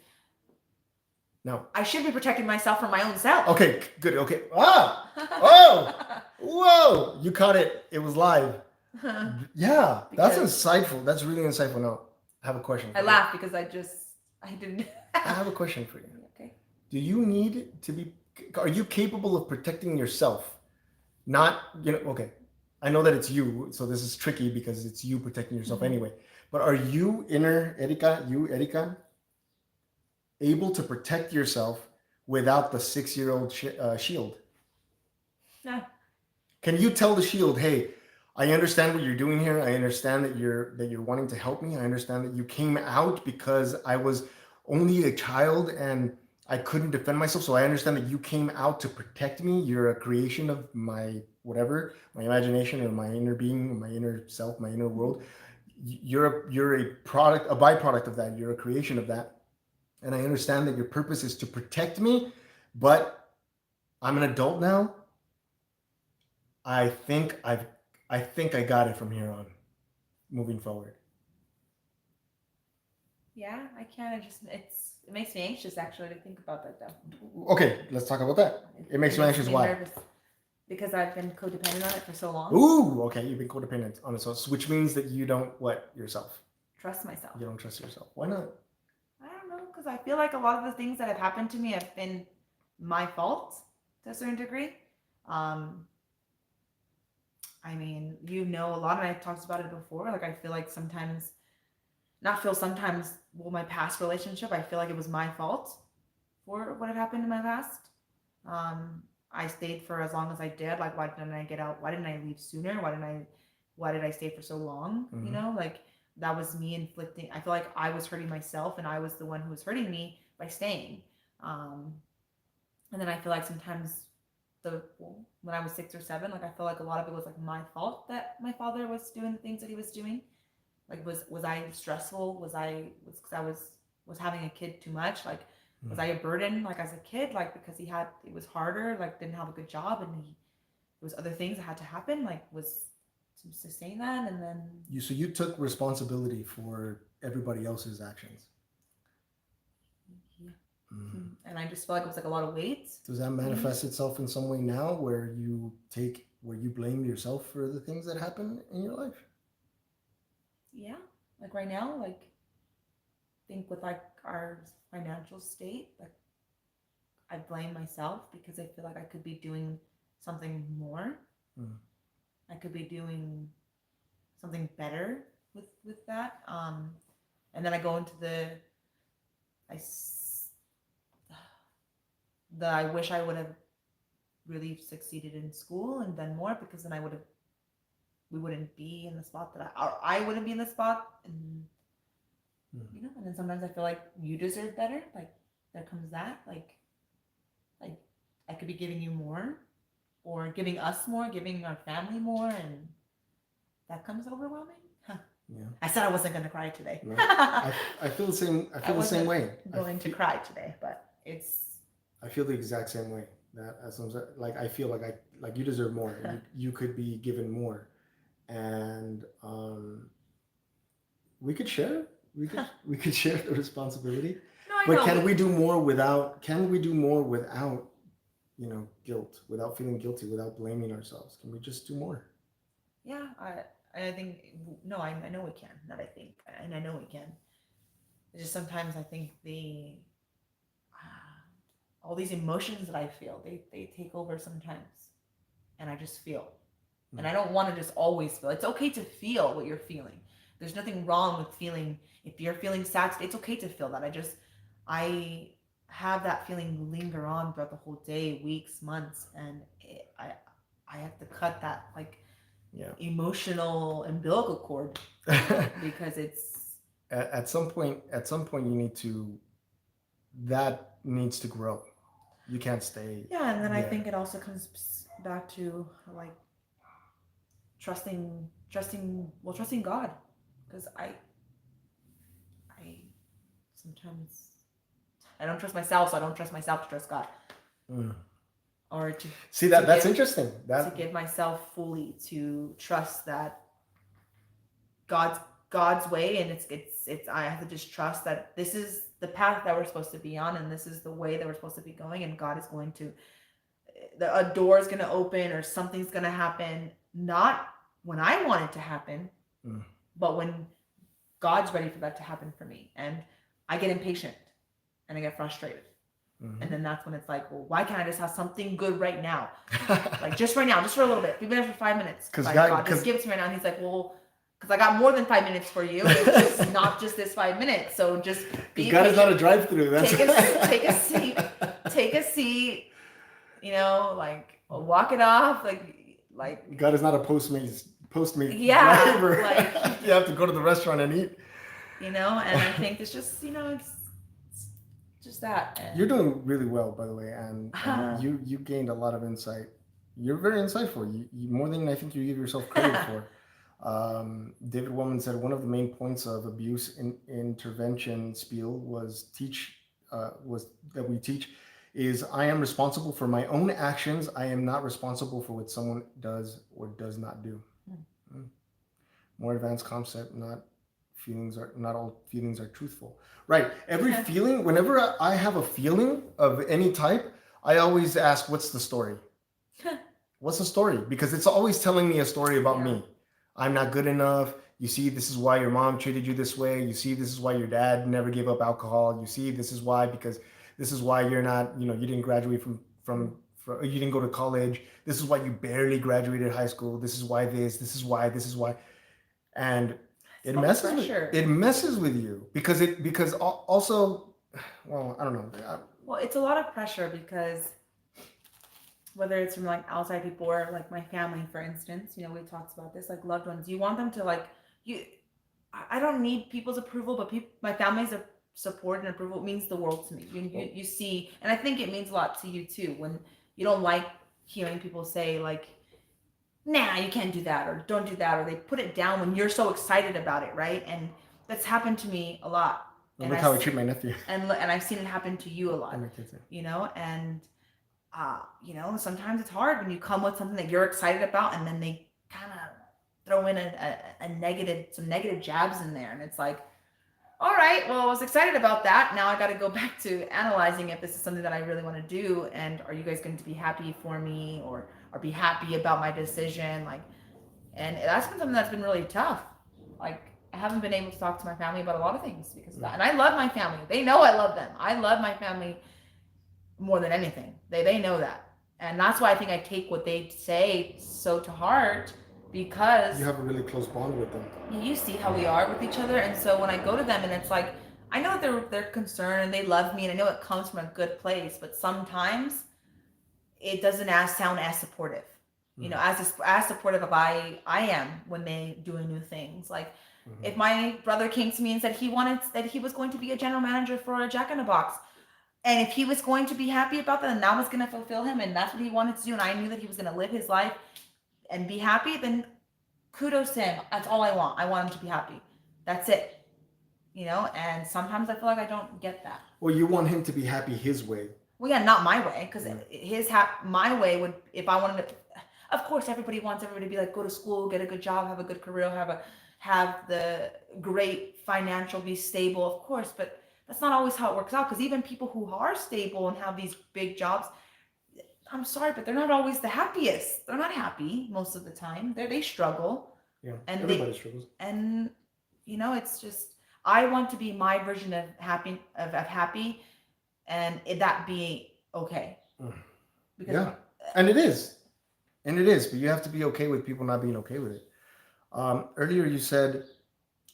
No. I should be protecting myself from my own self. Okay, good. Okay. Ah! Oh! Whoa! You caught it. It was live. Yeah, that's insightful. That's really insightful. Now, I have a question. I laughed because I didn't. I have a question for you. Okay. Do you need to be, are you capable of protecting yourself? Not, okay. I know that it's you, so this is tricky because it's you protecting yourself mm-hmm. anyway. But are you, Erika, able to protect yourself without the 6-year-old shield? No. Can you tell the shield, hey, I understand what you're doing here. I understand that you're wanting to help me. I understand that you came out because I was only a child and I couldn't defend myself. So I understand that you came out to protect me. You're a creation of my whatever, my imagination or my inner being, my inner self, my inner world, you're a product, a byproduct of that. You're a creation of that. And I understand that your purpose is to protect me, but I'm an adult now. I think I got it from here on, moving forward. Yeah, I kind of just it makes me anxious actually to think about that though. Okay, let's talk about that. It makes you anxious. Me Why? nervous because I've been codependent on it for so long. Ooh, okay, you've been codependent on it, so which means that you don't yourself. Trust myself. You don't trust yourself. Why not? I don't know, because I feel like a lot of the things that have happened to me have been my fault to a certain degree. I mean, a lot, and I've talked about it before. Like, I feel like sometimes, well, my past relationship, I feel like it was my fault for what had happened in my past. I stayed for as long as I did. Like, why didn't I get out? Why didn't I leave sooner? Why did I stay for so long? Mm-hmm. You know, like that was me inflicting. I feel like I was hurting myself, and I was the one who was hurting me by staying. And then I feel like sometimes when I was 6 or 7, like I feel like a lot of it was like my fault that my father was doing the things that he was doing. Like, was I stressful? Was because I was having a kid too much? Like, was I a burden? Like as a kid, like because it was harder. Like didn't have a good job, and there was other things that had to happen. Like was to sustain that, and then you took responsibility for everybody else's actions. Yeah. And I just feel like it was like a lot of weight. Does that manifest itself in some way now where you blame yourself for the things that happen in your life? Yeah. Like right now, like I think with like our financial state, like I blame myself because I feel like I could be doing something more. I could be doing something better with that. And then I go into I wish I would have really succeeded in school and done more, because then we wouldn't be in the spot that I wouldn't be in the spot, and and then sometimes I feel like you deserve better. Like there comes that, like I could be giving you more, or giving us more, giving our family more, and that comes overwhelming. Yeah. I said I wasn't going to cry today. No, I feel the same. I feel the same way. Going to cry today, but I feel the exact same way. That like I feel like you deserve more. You could be given more, and we could share. We could share the responsibility. No, but can we do more without? Guilt, without feeling guilty, without blaming ourselves? Can we just do more? Yeah, I think I know we can. Not I think, and I know we can. It's just sometimes I think all these emotions that I feel, they take over sometimes, and I just feel, and I don't want to just always feel. It's okay to feel what you're feeling. There's nothing wrong with feeling. If you're feeling sad, it's okay to feel that. I have that feeling linger on throughout the whole day, weeks, months, and I have to cut that emotional umbilical cord because it's at some point that needs to grow. You can't stay. Yeah, and then I think it also comes back to like trusting God, because I sometimes I don't trust myself, so I don't trust myself to trust God. Or to see that that's interesting. To give myself fully to trust that God's way, and it's I have to just trust that this is the path that we're supposed to be on, and this is the way that we're supposed to be going, and God is going to a door is going to open, or something's going to happen, not when I want it to happen, but when God's ready for that to happen for me. And I get impatient and I get frustrated. And then that's when it's like, well, why can't I just have something good right now? Like just right now, just for a little bit, even if for 5 minutes. Because like, God just give it to me right now. And he's like, well, because I got more than 5 minutes for you. It's just not just this 5 minutes. So just be God is not a drive-through. That's take a seat. Like walk it off. Like God is not a Postmates yeah, driver. Like, you have to go to the restaurant and eat. And I think it's just it's just that. You're doing really well, by the way, and you gained a lot of insight You're very insightful. You more than I think you give yourself credit for. David Woman said one of the main points of abuse intervention spiel was that we teach is I am responsible for my own actions. I am not responsible for what someone does or does not do. Mm. More advanced concept. Not all feelings are truthful. Right. Every feeling. Whenever I have a feeling of any type, I always ask, "What's the story?" What's the story? Because it's always telling me a story about me. I'm not good enough. You see, this is why your mom treated you this way. You see, this is why your dad never gave up alcohol. You see, this is why, because this is why you're not, you didn't graduate from you didn't go to college. This is why you barely graduated high school. This is why this is why. And it messes with you because also, well, I don't know. Well, it's a lot of pressure because whether it's from like outside people or like my family, for instance, we talked about this, like loved ones, you want them to like I don't need people's approval, but my family's support and approval means the world to me. You see, and I think it means a lot to you too when you don't like hearing people say like, nah, you can't do that, or don't do that, or they put it down when you're so excited about it, right? And that's happened to me a lot. Well, look how I treat my nephew. And I've seen it happen to you a lot. And sometimes it's hard when you come with something that you're excited about, and then they kind of throw in some negative jabs in there, and it's like, all right, well, I was excited about that. Now I got to go back to analyzing if this is something that I really want to do, and are you guys going to be happy for me, or be happy about my decision? And that's been something that's been really tough. Like, I haven't been able to talk to my family about a lot of things because of that. And I love my family. They know I love them. I love my family more than anything. They know that. And that's why I think I take what they say so to heart, because you have a really close bond with them. You see how we are with each other. And so when I go to them and it's like, I know they're concerned and they love me, and I know it comes from a good place, but sometimes it doesn't sound as supportive. As supportive of I am when they doing new things. Like, if my brother came to me and said he was going to be a general manager for a Jack in the Box, and if he was going to be happy about that, and that was going to fulfill him, and that's what he wanted to do, and I knew that he was going to live his life and be happy, then kudos to him. That's all I want. I want him to be happy. That's it. And sometimes I feel like I don't get that. Well, you want him to be happy his way. Well, yeah, not my way, because my way would, if I wanted to, of course, everybody wants everybody to be like, go to school, get a good job, have a good career, have the great financial, be stable, of course, but that's not always how it works out, because even people who are stable and have these big jobs, I'm sorry, but they're not always the happiest. They're not happy most of the time. They struggle. Yeah, and everybody struggles. And it's just, I want to be my version of happy, and that being okay. Because and it is, but you have to be okay with people not being okay with it. Earlier you said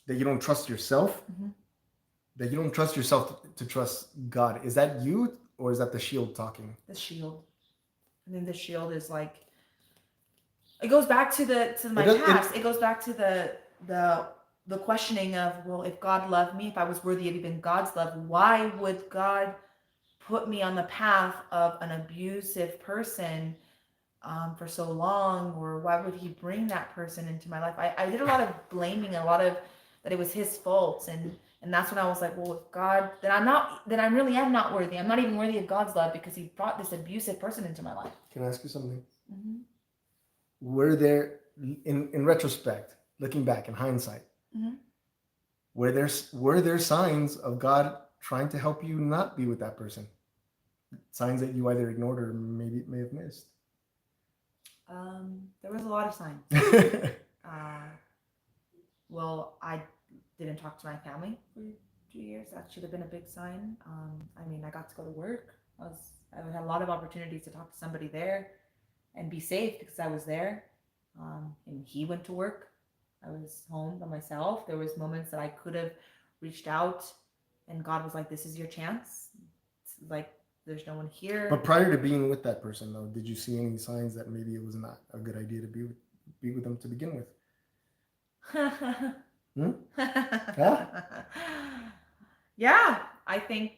that you don't trust yourself. That you don't trust yourself to trust God. Is that you, or is that the shield talking? The shield. I think the shield is like, it goes back to my past. It goes back to the questioning of, well, if God loved me, if I was worthy of even God's love, why would God put me on the path of an abusive person for so long? Or why would he bring that person into my life? I did a lot of blaming, a lot of that it was his faults, and that's when I was like, well, if God, then I really am not worthy. I'm not even worthy of God's love because he brought this abusive person into my life. Can I ask you something? Were there, in retrospect, looking back in hindsight, were there signs of God trying to help you not be with that person? Signs that you either ignored or may have missed? There was a lot of signs. Well, I didn't talk to my family for 2 years. That should have been a big sign. I got to go to work. I had a lot of opportunities to talk to somebody there and be safe because I was there. And he went to work. I was home by myself. There was moments that I could have reached out, and God was like, this is your chance. It's like, there's no one here. But prior to being with that person, though, did you see any signs that maybe it was not a good idea to be with them to begin with? Yeah, I think.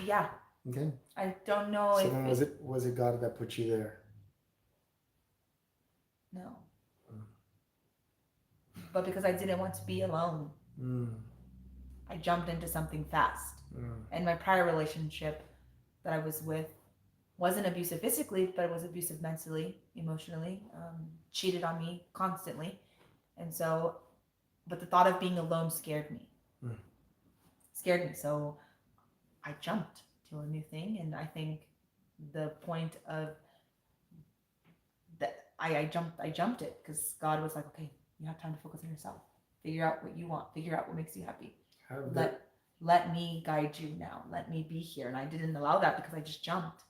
Yeah. Okay. I don't know So if then was it God that put you there? no. But because I didn't want to be alone, I jumped into something fast. And my prior relationship that I was with wasn't abusive physically, but it was abusive mentally, emotionally, cheated on me constantly. And so, but the thought of being alone scared me. So I jumped to a new thing. And I think the point of that, I jumped it because God was like, okay, you have time to focus on yourself. Figure out what you want. Figure out what makes you happy. Let me guide you now. Let me be here. And I didn't allow that because I just jumped.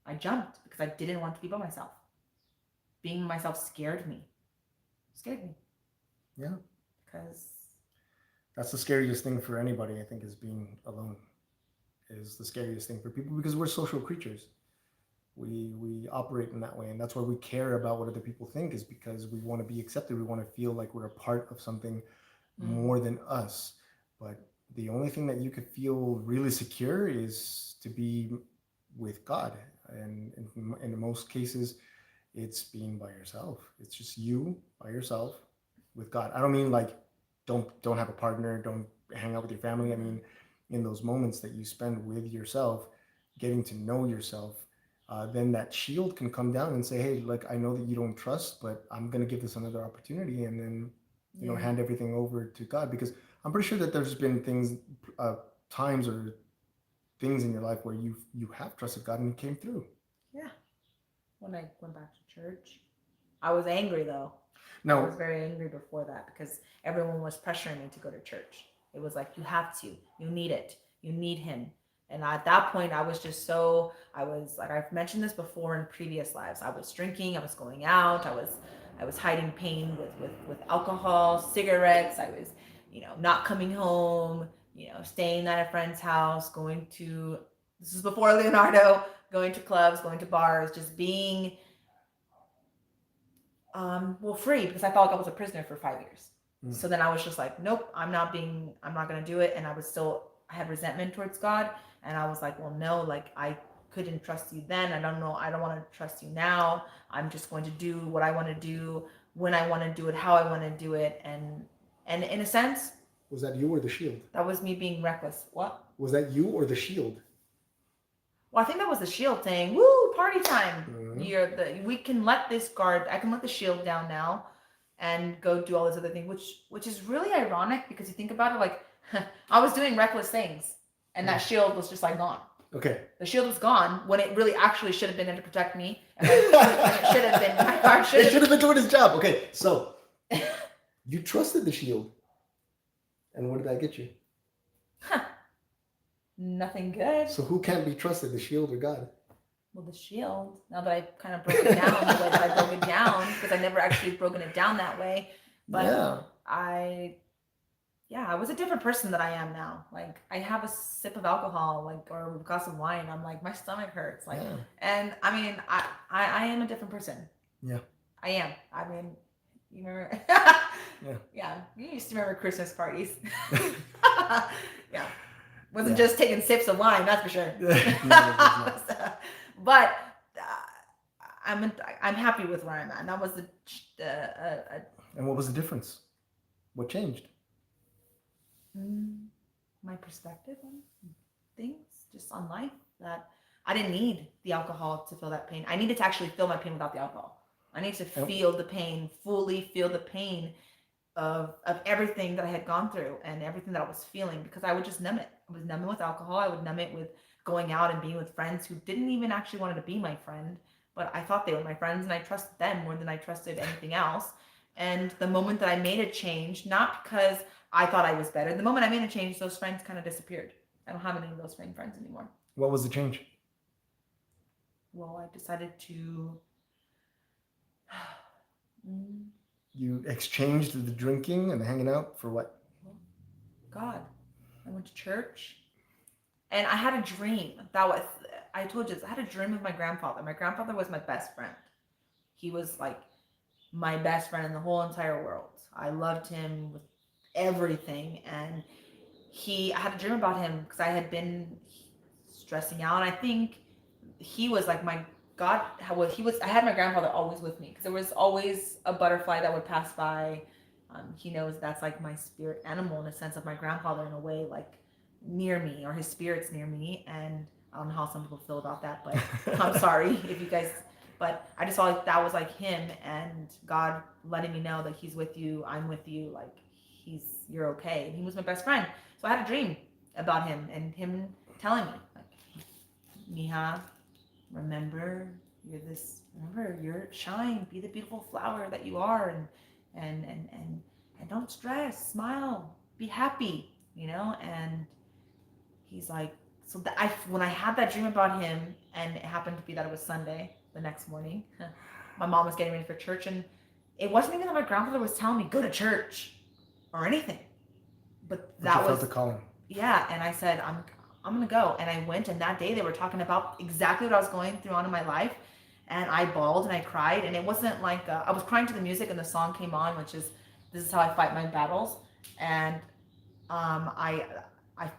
I jumped because I didn't want to be by myself. Being myself scared me. Yeah. Because that's the scariest thing for anybody, I think, is being alone. Is the scariest thing for people because we're social creatures. We operate in that way, and that's why we care about what other people think, is because we want to be accepted. We want to feel like we're a part of something more than us. But the only thing that you could feel really secure is to be with God. And in most cases, it's being by yourself. It's just you by yourself with God. I don't mean like don't have a partner, don't hang out with your family. I mean, in those moments that you spend with yourself, getting to know yourself, then that shield can come down and say, hey, like, I know that you don't trust, but I'm going to give this another opportunity. And then, you know, hand everything over to God, because I'm pretty sure that there's been things, times or things in your life where you have trusted God and it came through. Yeah. When I went back to church, I was angry though. No. I was very angry before that because everyone was pressuring me to go to church. It was like, you have to, you need it, you need him. And at that point, I was just so, I was like, I've mentioned this before in previous lives. I was drinking, I was going out, I was hiding pain with alcohol, cigarettes. I was, you know, not coming home, you know, staying at a friend's house, going to, this is before Leonardo, going to clubs, going to bars, just being, free, because I felt like I was a prisoner for 5 years. So then I was just like, nope, I'm not going to do it. And I had resentment towards God. And I was like, well, no, like I couldn't trust you then. I don't want to trust you now. I'm just going to do what I want to do, when I want to do it, how I want to do it. And in a sense. Was that you or the shield? That was me being reckless. What? Was that you or the shield? Well, I think that was the shield saying, woo, party time. We can let this guard, I can let the shield down now and go do all this other thing, which is really ironic because you think about it, like, I was doing reckless things and that shield was just like gone. Okay. The shield was gone when it really actually should have been there to protect me. And it should have been, my guard should have been doing his job. Okay, so you trusted the shield. And what did that get you? Nothing good. So who can't be trusted, the shield or God? Well, the shield, now that I kind of broke it down, the way that I broke it down, because I never actually broken it down that way. But yeah. I was a different person than I am now. Like, I have a sip of alcohol, like, or a glass of wine, I'm like, my stomach hurts. Like, and I mean, I am a different person. Yeah. I am. I mean, you remember? Yeah. You used to remember Christmas parties. Yeah. Wasn't just taking sips of wine, that's for sure. But I'm happy with where I'm at. And that was And what was the difference? What changed? My perspective on things, just on life. That I didn't need the alcohol to feel that pain. I needed to actually feel my pain without the alcohol. I need to feel the pain, fully feel the pain of everything that I had gone through and everything that I was feeling, because I would just numb it. I was numb it with alcohol. I would numb it with going out and being with friends who didn't even actually want to be my friend, but I thought they were my friends and I trusted them more than I trusted anything else. And the moment that I made a change, not because I thought I was better, the moment I made a change, those friends kind of disappeared. I don't have any of those friends anymore. What was the change? Well, I decided to You exchanged the drinking and the hanging out for what? God. I went to church and I had a dream. I told you this, I had a dream of my grandfather. My grandfather was my best friend. He was like my best friend in the whole entire world. I loved him with everything. And I had a dream about him because I had been stressing out. And I think he was like my God. I had my grandfather always with me because there was always a butterfly that would pass by. He knows that's like my spirit animal in a sense of my grandfather in a way, like near me, or his spirit's near me. And I don't know how some people feel about that, but I'm sorry if you guys, but I just felt like that was like him, and God letting me know that he's with you, I'm with you, like you're okay. And he was my best friend. So I had a dream about him, and him telling me, like, Mija, remember you're shine, be the beautiful flower that you are, and don't stress, smile, be happy, and he's like, so when I had that dream about him, and it happened to be that it was Sunday the next morning, my mom was getting ready for church, and it wasn't even that my grandfather was telling me go to church or anything, but that was the calling. Yeah, and I said I'm gonna go, and I went, and that day they were talking about exactly what I was going through on in my life, and I bawled and I cried, and it wasn't like I was crying to the music, and the song came on, which is "This Is How I Fight My Battles," and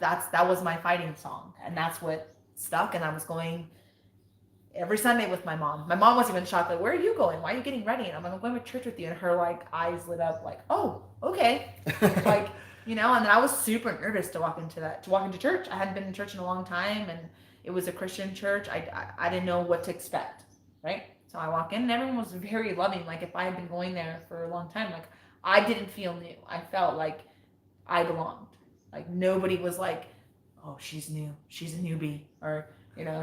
that was my fighting song, and that's what stuck. And I was going every Sunday with my mom. My mom was even shocked, like, where are you going? Why are you getting ready? And I'm like, I'm going to church with you. And her like eyes lit up, like, oh, okay. Like, and then I was super nervous to walk into church. I hadn't been in church in a long time, and it was a Christian church. I didn't know what to expect, right? So I walk in, and everyone was very loving. Like, if I had been going there for a long time, like, I didn't feel new. I felt like I belonged. Like, nobody was like, oh, she's new, she's a newbie, or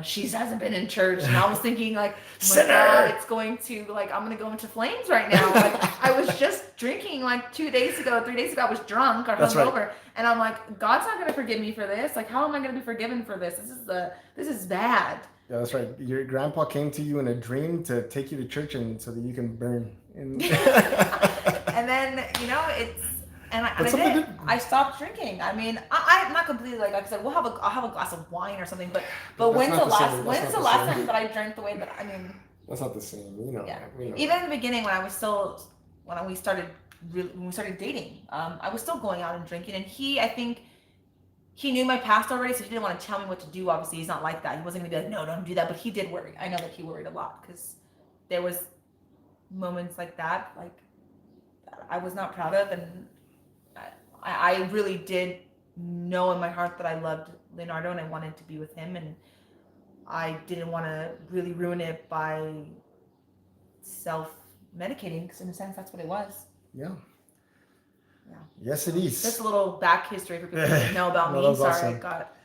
she hasn't been in church. And I was thinking, like, oh my God, it's going to, like, I'm gonna go into flames right now. Like, I was just drinking like 3 days ago. I was drunk or hungover, and I'm like, God's not gonna forgive me for this. Like, how am I gonna be forgiven for this? This is bad. Yeah, that's right. Your grandpa came to you in a dream to take you to church, and so that you can burn. And then I stopped drinking. I mean, I'm not completely, like I said, I'll have a glass of wine or something. But when's the last time that I drank the way that That's not the same, Yeah. We know. Even in the beginning, when we started dating, I was still going out and drinking, and I think he knew my past already, so he didn't want to tell me what to do. Obviously, he's not like that. He wasn't gonna be like, no, don't do that. But he did worry. I know that he worried a lot, because there was moments like that, that I was not proud of, and I really did know in my heart that I loved Leonardo and I wanted to be with him, and I didn't want to really ruin it by self-medicating, because in a sense that's what it was. Yeah. Yeah. Yes, it is. Just a little back history for people to know about me. Sorry, awesome. I got.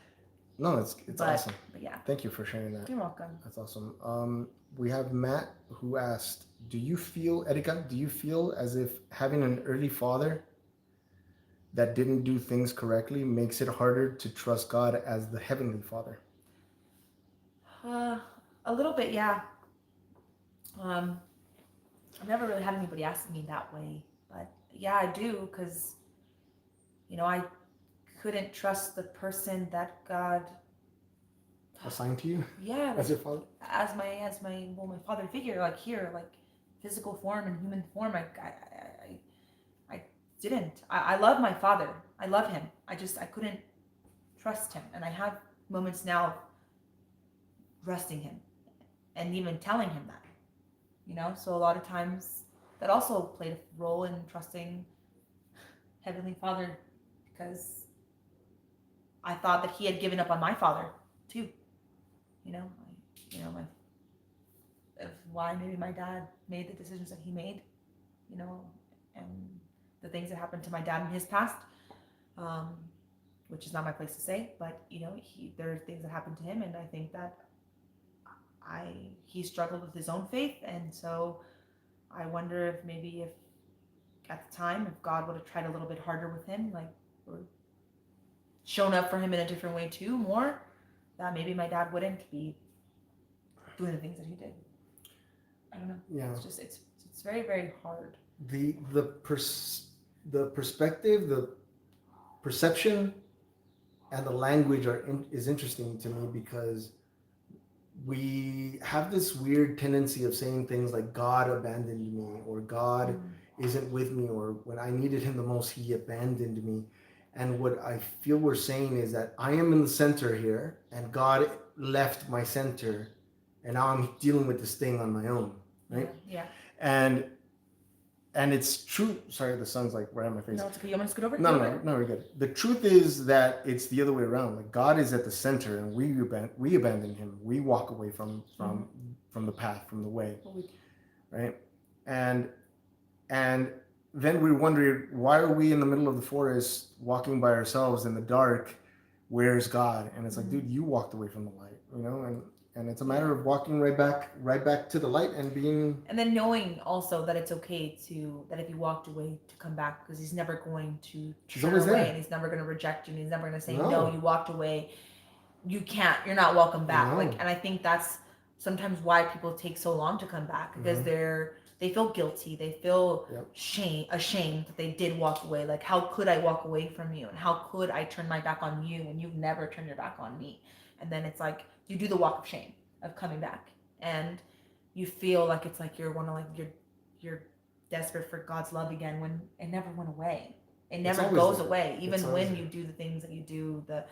No, it's awesome. But yeah. Thank you for sharing that. You're welcome. That's awesome. We have Matt who asked, Erika, do you feel as if having an early father that didn't do things correctly makes it harder to trust God as the Heavenly Father? A little bit, yeah. I've never really had anybody ask me that way, but yeah, I do, because I couldn't trust the person that God assigned to you. Yeah, as your father, as my father figure, like here, like physical form and human form. I didn't. I love my father. I love him. I couldn't trust him, and I have moments now of resting him and even telling him that. So a lot of times that also played a role in trusting Heavenly Father, because I thought that he had given up on my father too. Why maybe my dad made the decisions that he made, and the things that happened to my dad in his past, which is not my place to say, but there are things that happened to him, and I think that he struggled with his own faith, and so I wonder if at the time, if God would have tried a little bit harder with him, or shown up for him in a different way too, more, that maybe my dad wouldn't be doing the things that he did. I don't know. Yeah. It's very, very hard. The perspective, the perception, and the language is interesting to me, because we have this weird tendency of saying things like God abandoned me, or God isn't with me, or when I needed him the most, he abandoned me. And what I feel we're saying is that I am in the center here, and God left my center, and now I'm dealing with this thing on my own, right? Yeah. And it's true. Sorry, the sun's like right on my face. No, it's okay. You want me to scoot over? No, we're good. The truth is that it's the other way around. Like God is at the center, and we abandon Him. We walk away from the path, from the way, right? And then we wonder, why are we in the middle of the forest walking by ourselves in the dark? Where's God? And it's like, dude, you walked away from the light, and it's a matter of walking right back to the light and being. And then knowing also that it's okay that if you walked away, to come back, because He's never going to turn away, and He's never going to reject you, and He's never going to say, no, you walked away, you're not welcome back. No. And I think that's sometimes why people take so long to come back, because they feel guilty, they feel ashamed that they did walk away. Like, how could I walk away from you, and how could I turn my back on you, and you've never turned your back on me? And then it's like you do the walk of shame of coming back, and you feel like it's like you're desperate for God's love again, when it never went away. It never goes away. Even when you do the things that you do, the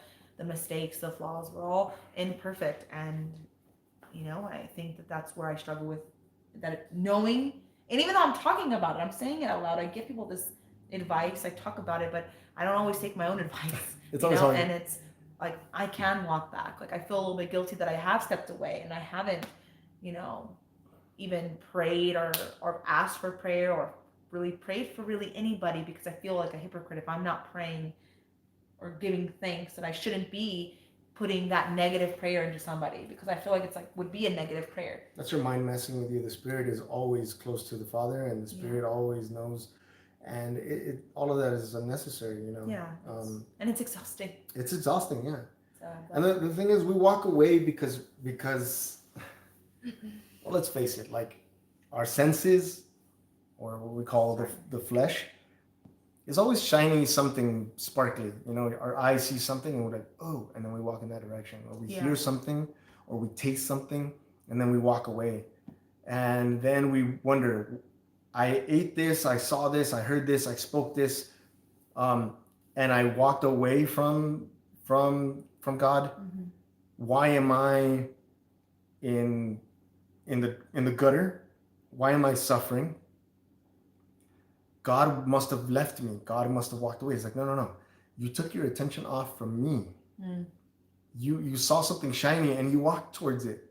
mistakes, the flaws, we're all imperfect. And I think that's where I struggle with that, knowing. And even though I'm talking about it, I'm saying it out loud, I give people this advice, I talk about it, but I don't always take my own advice. It's always hard. And it's like, I can walk back. Like, I feel a little bit guilty that I have stepped away, and I haven't, even prayed or asked for prayer, or really prayed for really anybody, because I feel like a hypocrite if I'm not praying or giving thanks, that I shouldn't be putting that negative prayer into somebody, because I feel like it's like would be a negative prayer. That's your mind messing with you. The Spirit is always close to the Father, and the Spirit always knows. And it all of that is unnecessary, Yeah. And it's exhausting. It's exhausting, yeah. So, and the thing is, we walk away because well, let's face it, like our senses, or what we call the flesh, is always shining something sparkly. Our eyes see something and we're like, oh, and then we walk in that direction. Or we hear something, or we taste something, and then we walk away. And then we wonder, I ate this, I saw this, I heard this, I spoke this, and I walked away from God. Mm-hmm. Why am I in the gutter? Why am I suffering? God must have left me. God must have walked away. It's like, no. You took your attention off from me. Mm. You saw something shiny and you walked towards it.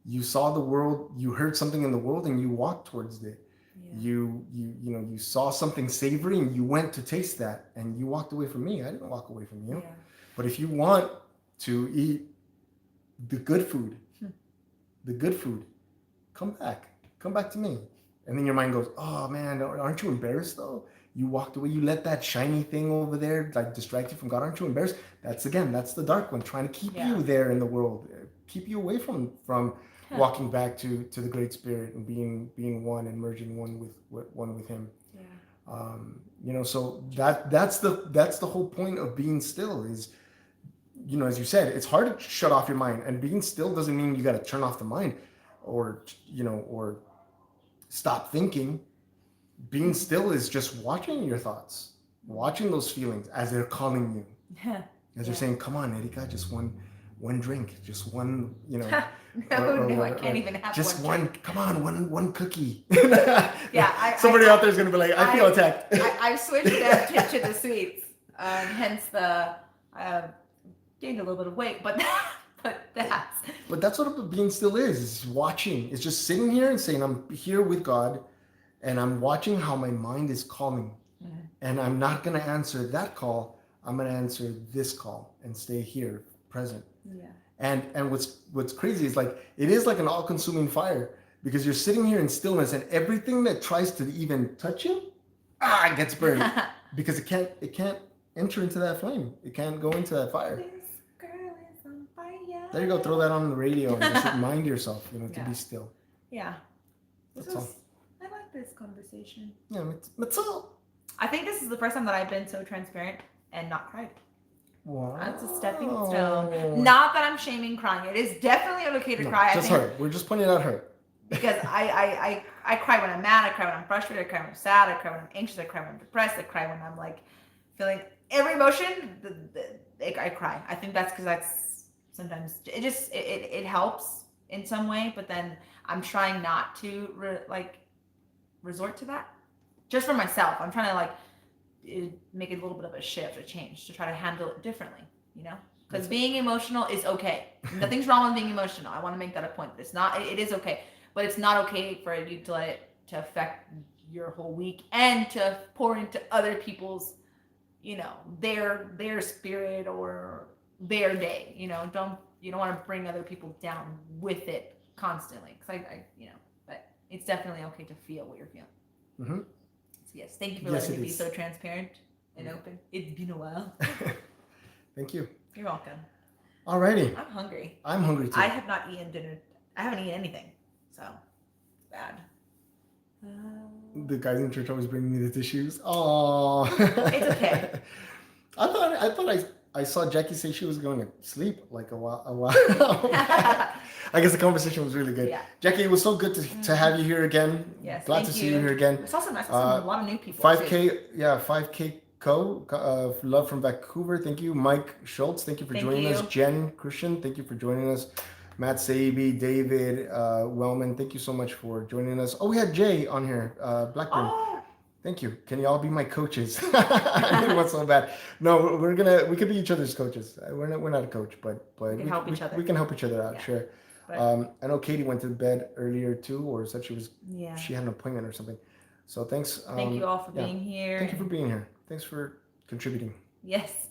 You saw the world, you heard something in the world and you walked towards it. Yeah. You saw something savory and you went to taste that, and you walked away from me. I didn't walk away from you. Yeah. But if you want to eat the good food, come back to me. And then your mind goes, oh man, aren't you embarrassed though? You walked away, you let that shiny thing over there like distract you from God. Aren't you embarrassed? That's the dark one trying to keep you there in the world, keep you away from walking back to the Great Spirit and being one and merging one with Him. Yeah. So that's the whole point of being still is, as you said, it's hard to shut off your mind, and being still doesn't mean you got to turn off the mind or stop thinking. Being still is just watching your thoughts, watching those feelings as they're calling you, as they're saying, "Come on, Erika, just one drink, just one, No, I can't even have just one. Come on, one cookie." Somebody out there is gonna be like, "I feel attacked." I've switched that to the sweets, hence the gained a little bit of weight, but that's what being still is watching. It's just sitting here and saying, I'm here with God, and I'm watching how my mind is calling. Mm-hmm. And I'm not going to answer that call. I'm going to answer this call and stay here, present. Yeah. And what's crazy is like, it is like an all-consuming fire, because you're sitting here in stillness, and everything that tries to even touch you, it gets burned because it can't enter into that flame. It can't go into that fire. There you go. Throw that on the radio and just remind yourself, to be still. Yeah. That's all. I like this conversation. Yeah, that's all. I think this is the first time that I've been so transparent and not cried. Wow. That's a stepping stone. Not that I'm shaming crying. It is definitely okay to cry. Just her. We're just pointing out her. Because I cry when I'm mad. I cry when I'm frustrated. I cry when I'm sad. I cry when I'm anxious. I cry when I'm depressed. I cry when I'm like feeling every emotion, I cry. I think that's because that's sometimes it helps in some way, but then I'm trying not to resort to that just for myself. I'm trying to make it a little bit of a shift, a change to try to handle it differently, because being emotional is okay. Nothing's wrong with being emotional. I want to make that a point. It's not, it is okay, but it's not okay for you to let it to affect your whole week and to pour into other people's, their spirit or their day. You don't want to bring other people down with it constantly. Cause but it's definitely okay to feel what you're feeling. Mm-hmm. So yes, thank you for letting me be so transparent and open. It's been a while. Thank you. You're welcome. Alrighty. I'm hungry. I'm hungry too. I have not eaten dinner. I haven't eaten anything, so it's bad. The guys in church always bring me the tissues. Oh. It's okay. I thought I saw Jackie say she was going to sleep like a while. I guess the conversation was really good. Yeah. Jackie, it was so good to have you here again. Yes. Glad to see you here again. It's also nice to see a lot of new people. 5K love from Vancouver. Thank you, Mike Schultz. Thank you for joining us. Jen Christian, thank you for joining us. Matt Sabi, David Wellman, thank you so much for joining us. Oh, we had Jay on here, Blackburn. Oh. Thank you. Can you all be my coaches? I think what's so bad. No, we could be each other's coaches. We're not a coach, but we can help each other. We can help each other out. Yeah. Sure. But, I know Katie went to bed earlier too, or said she had an appointment or something. So thanks. Thank you all for being here. Thank you for being here. Thanks for contributing. Yes.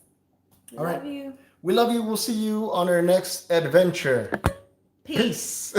We love you. We love you. We'll see you on our next adventure. Peace.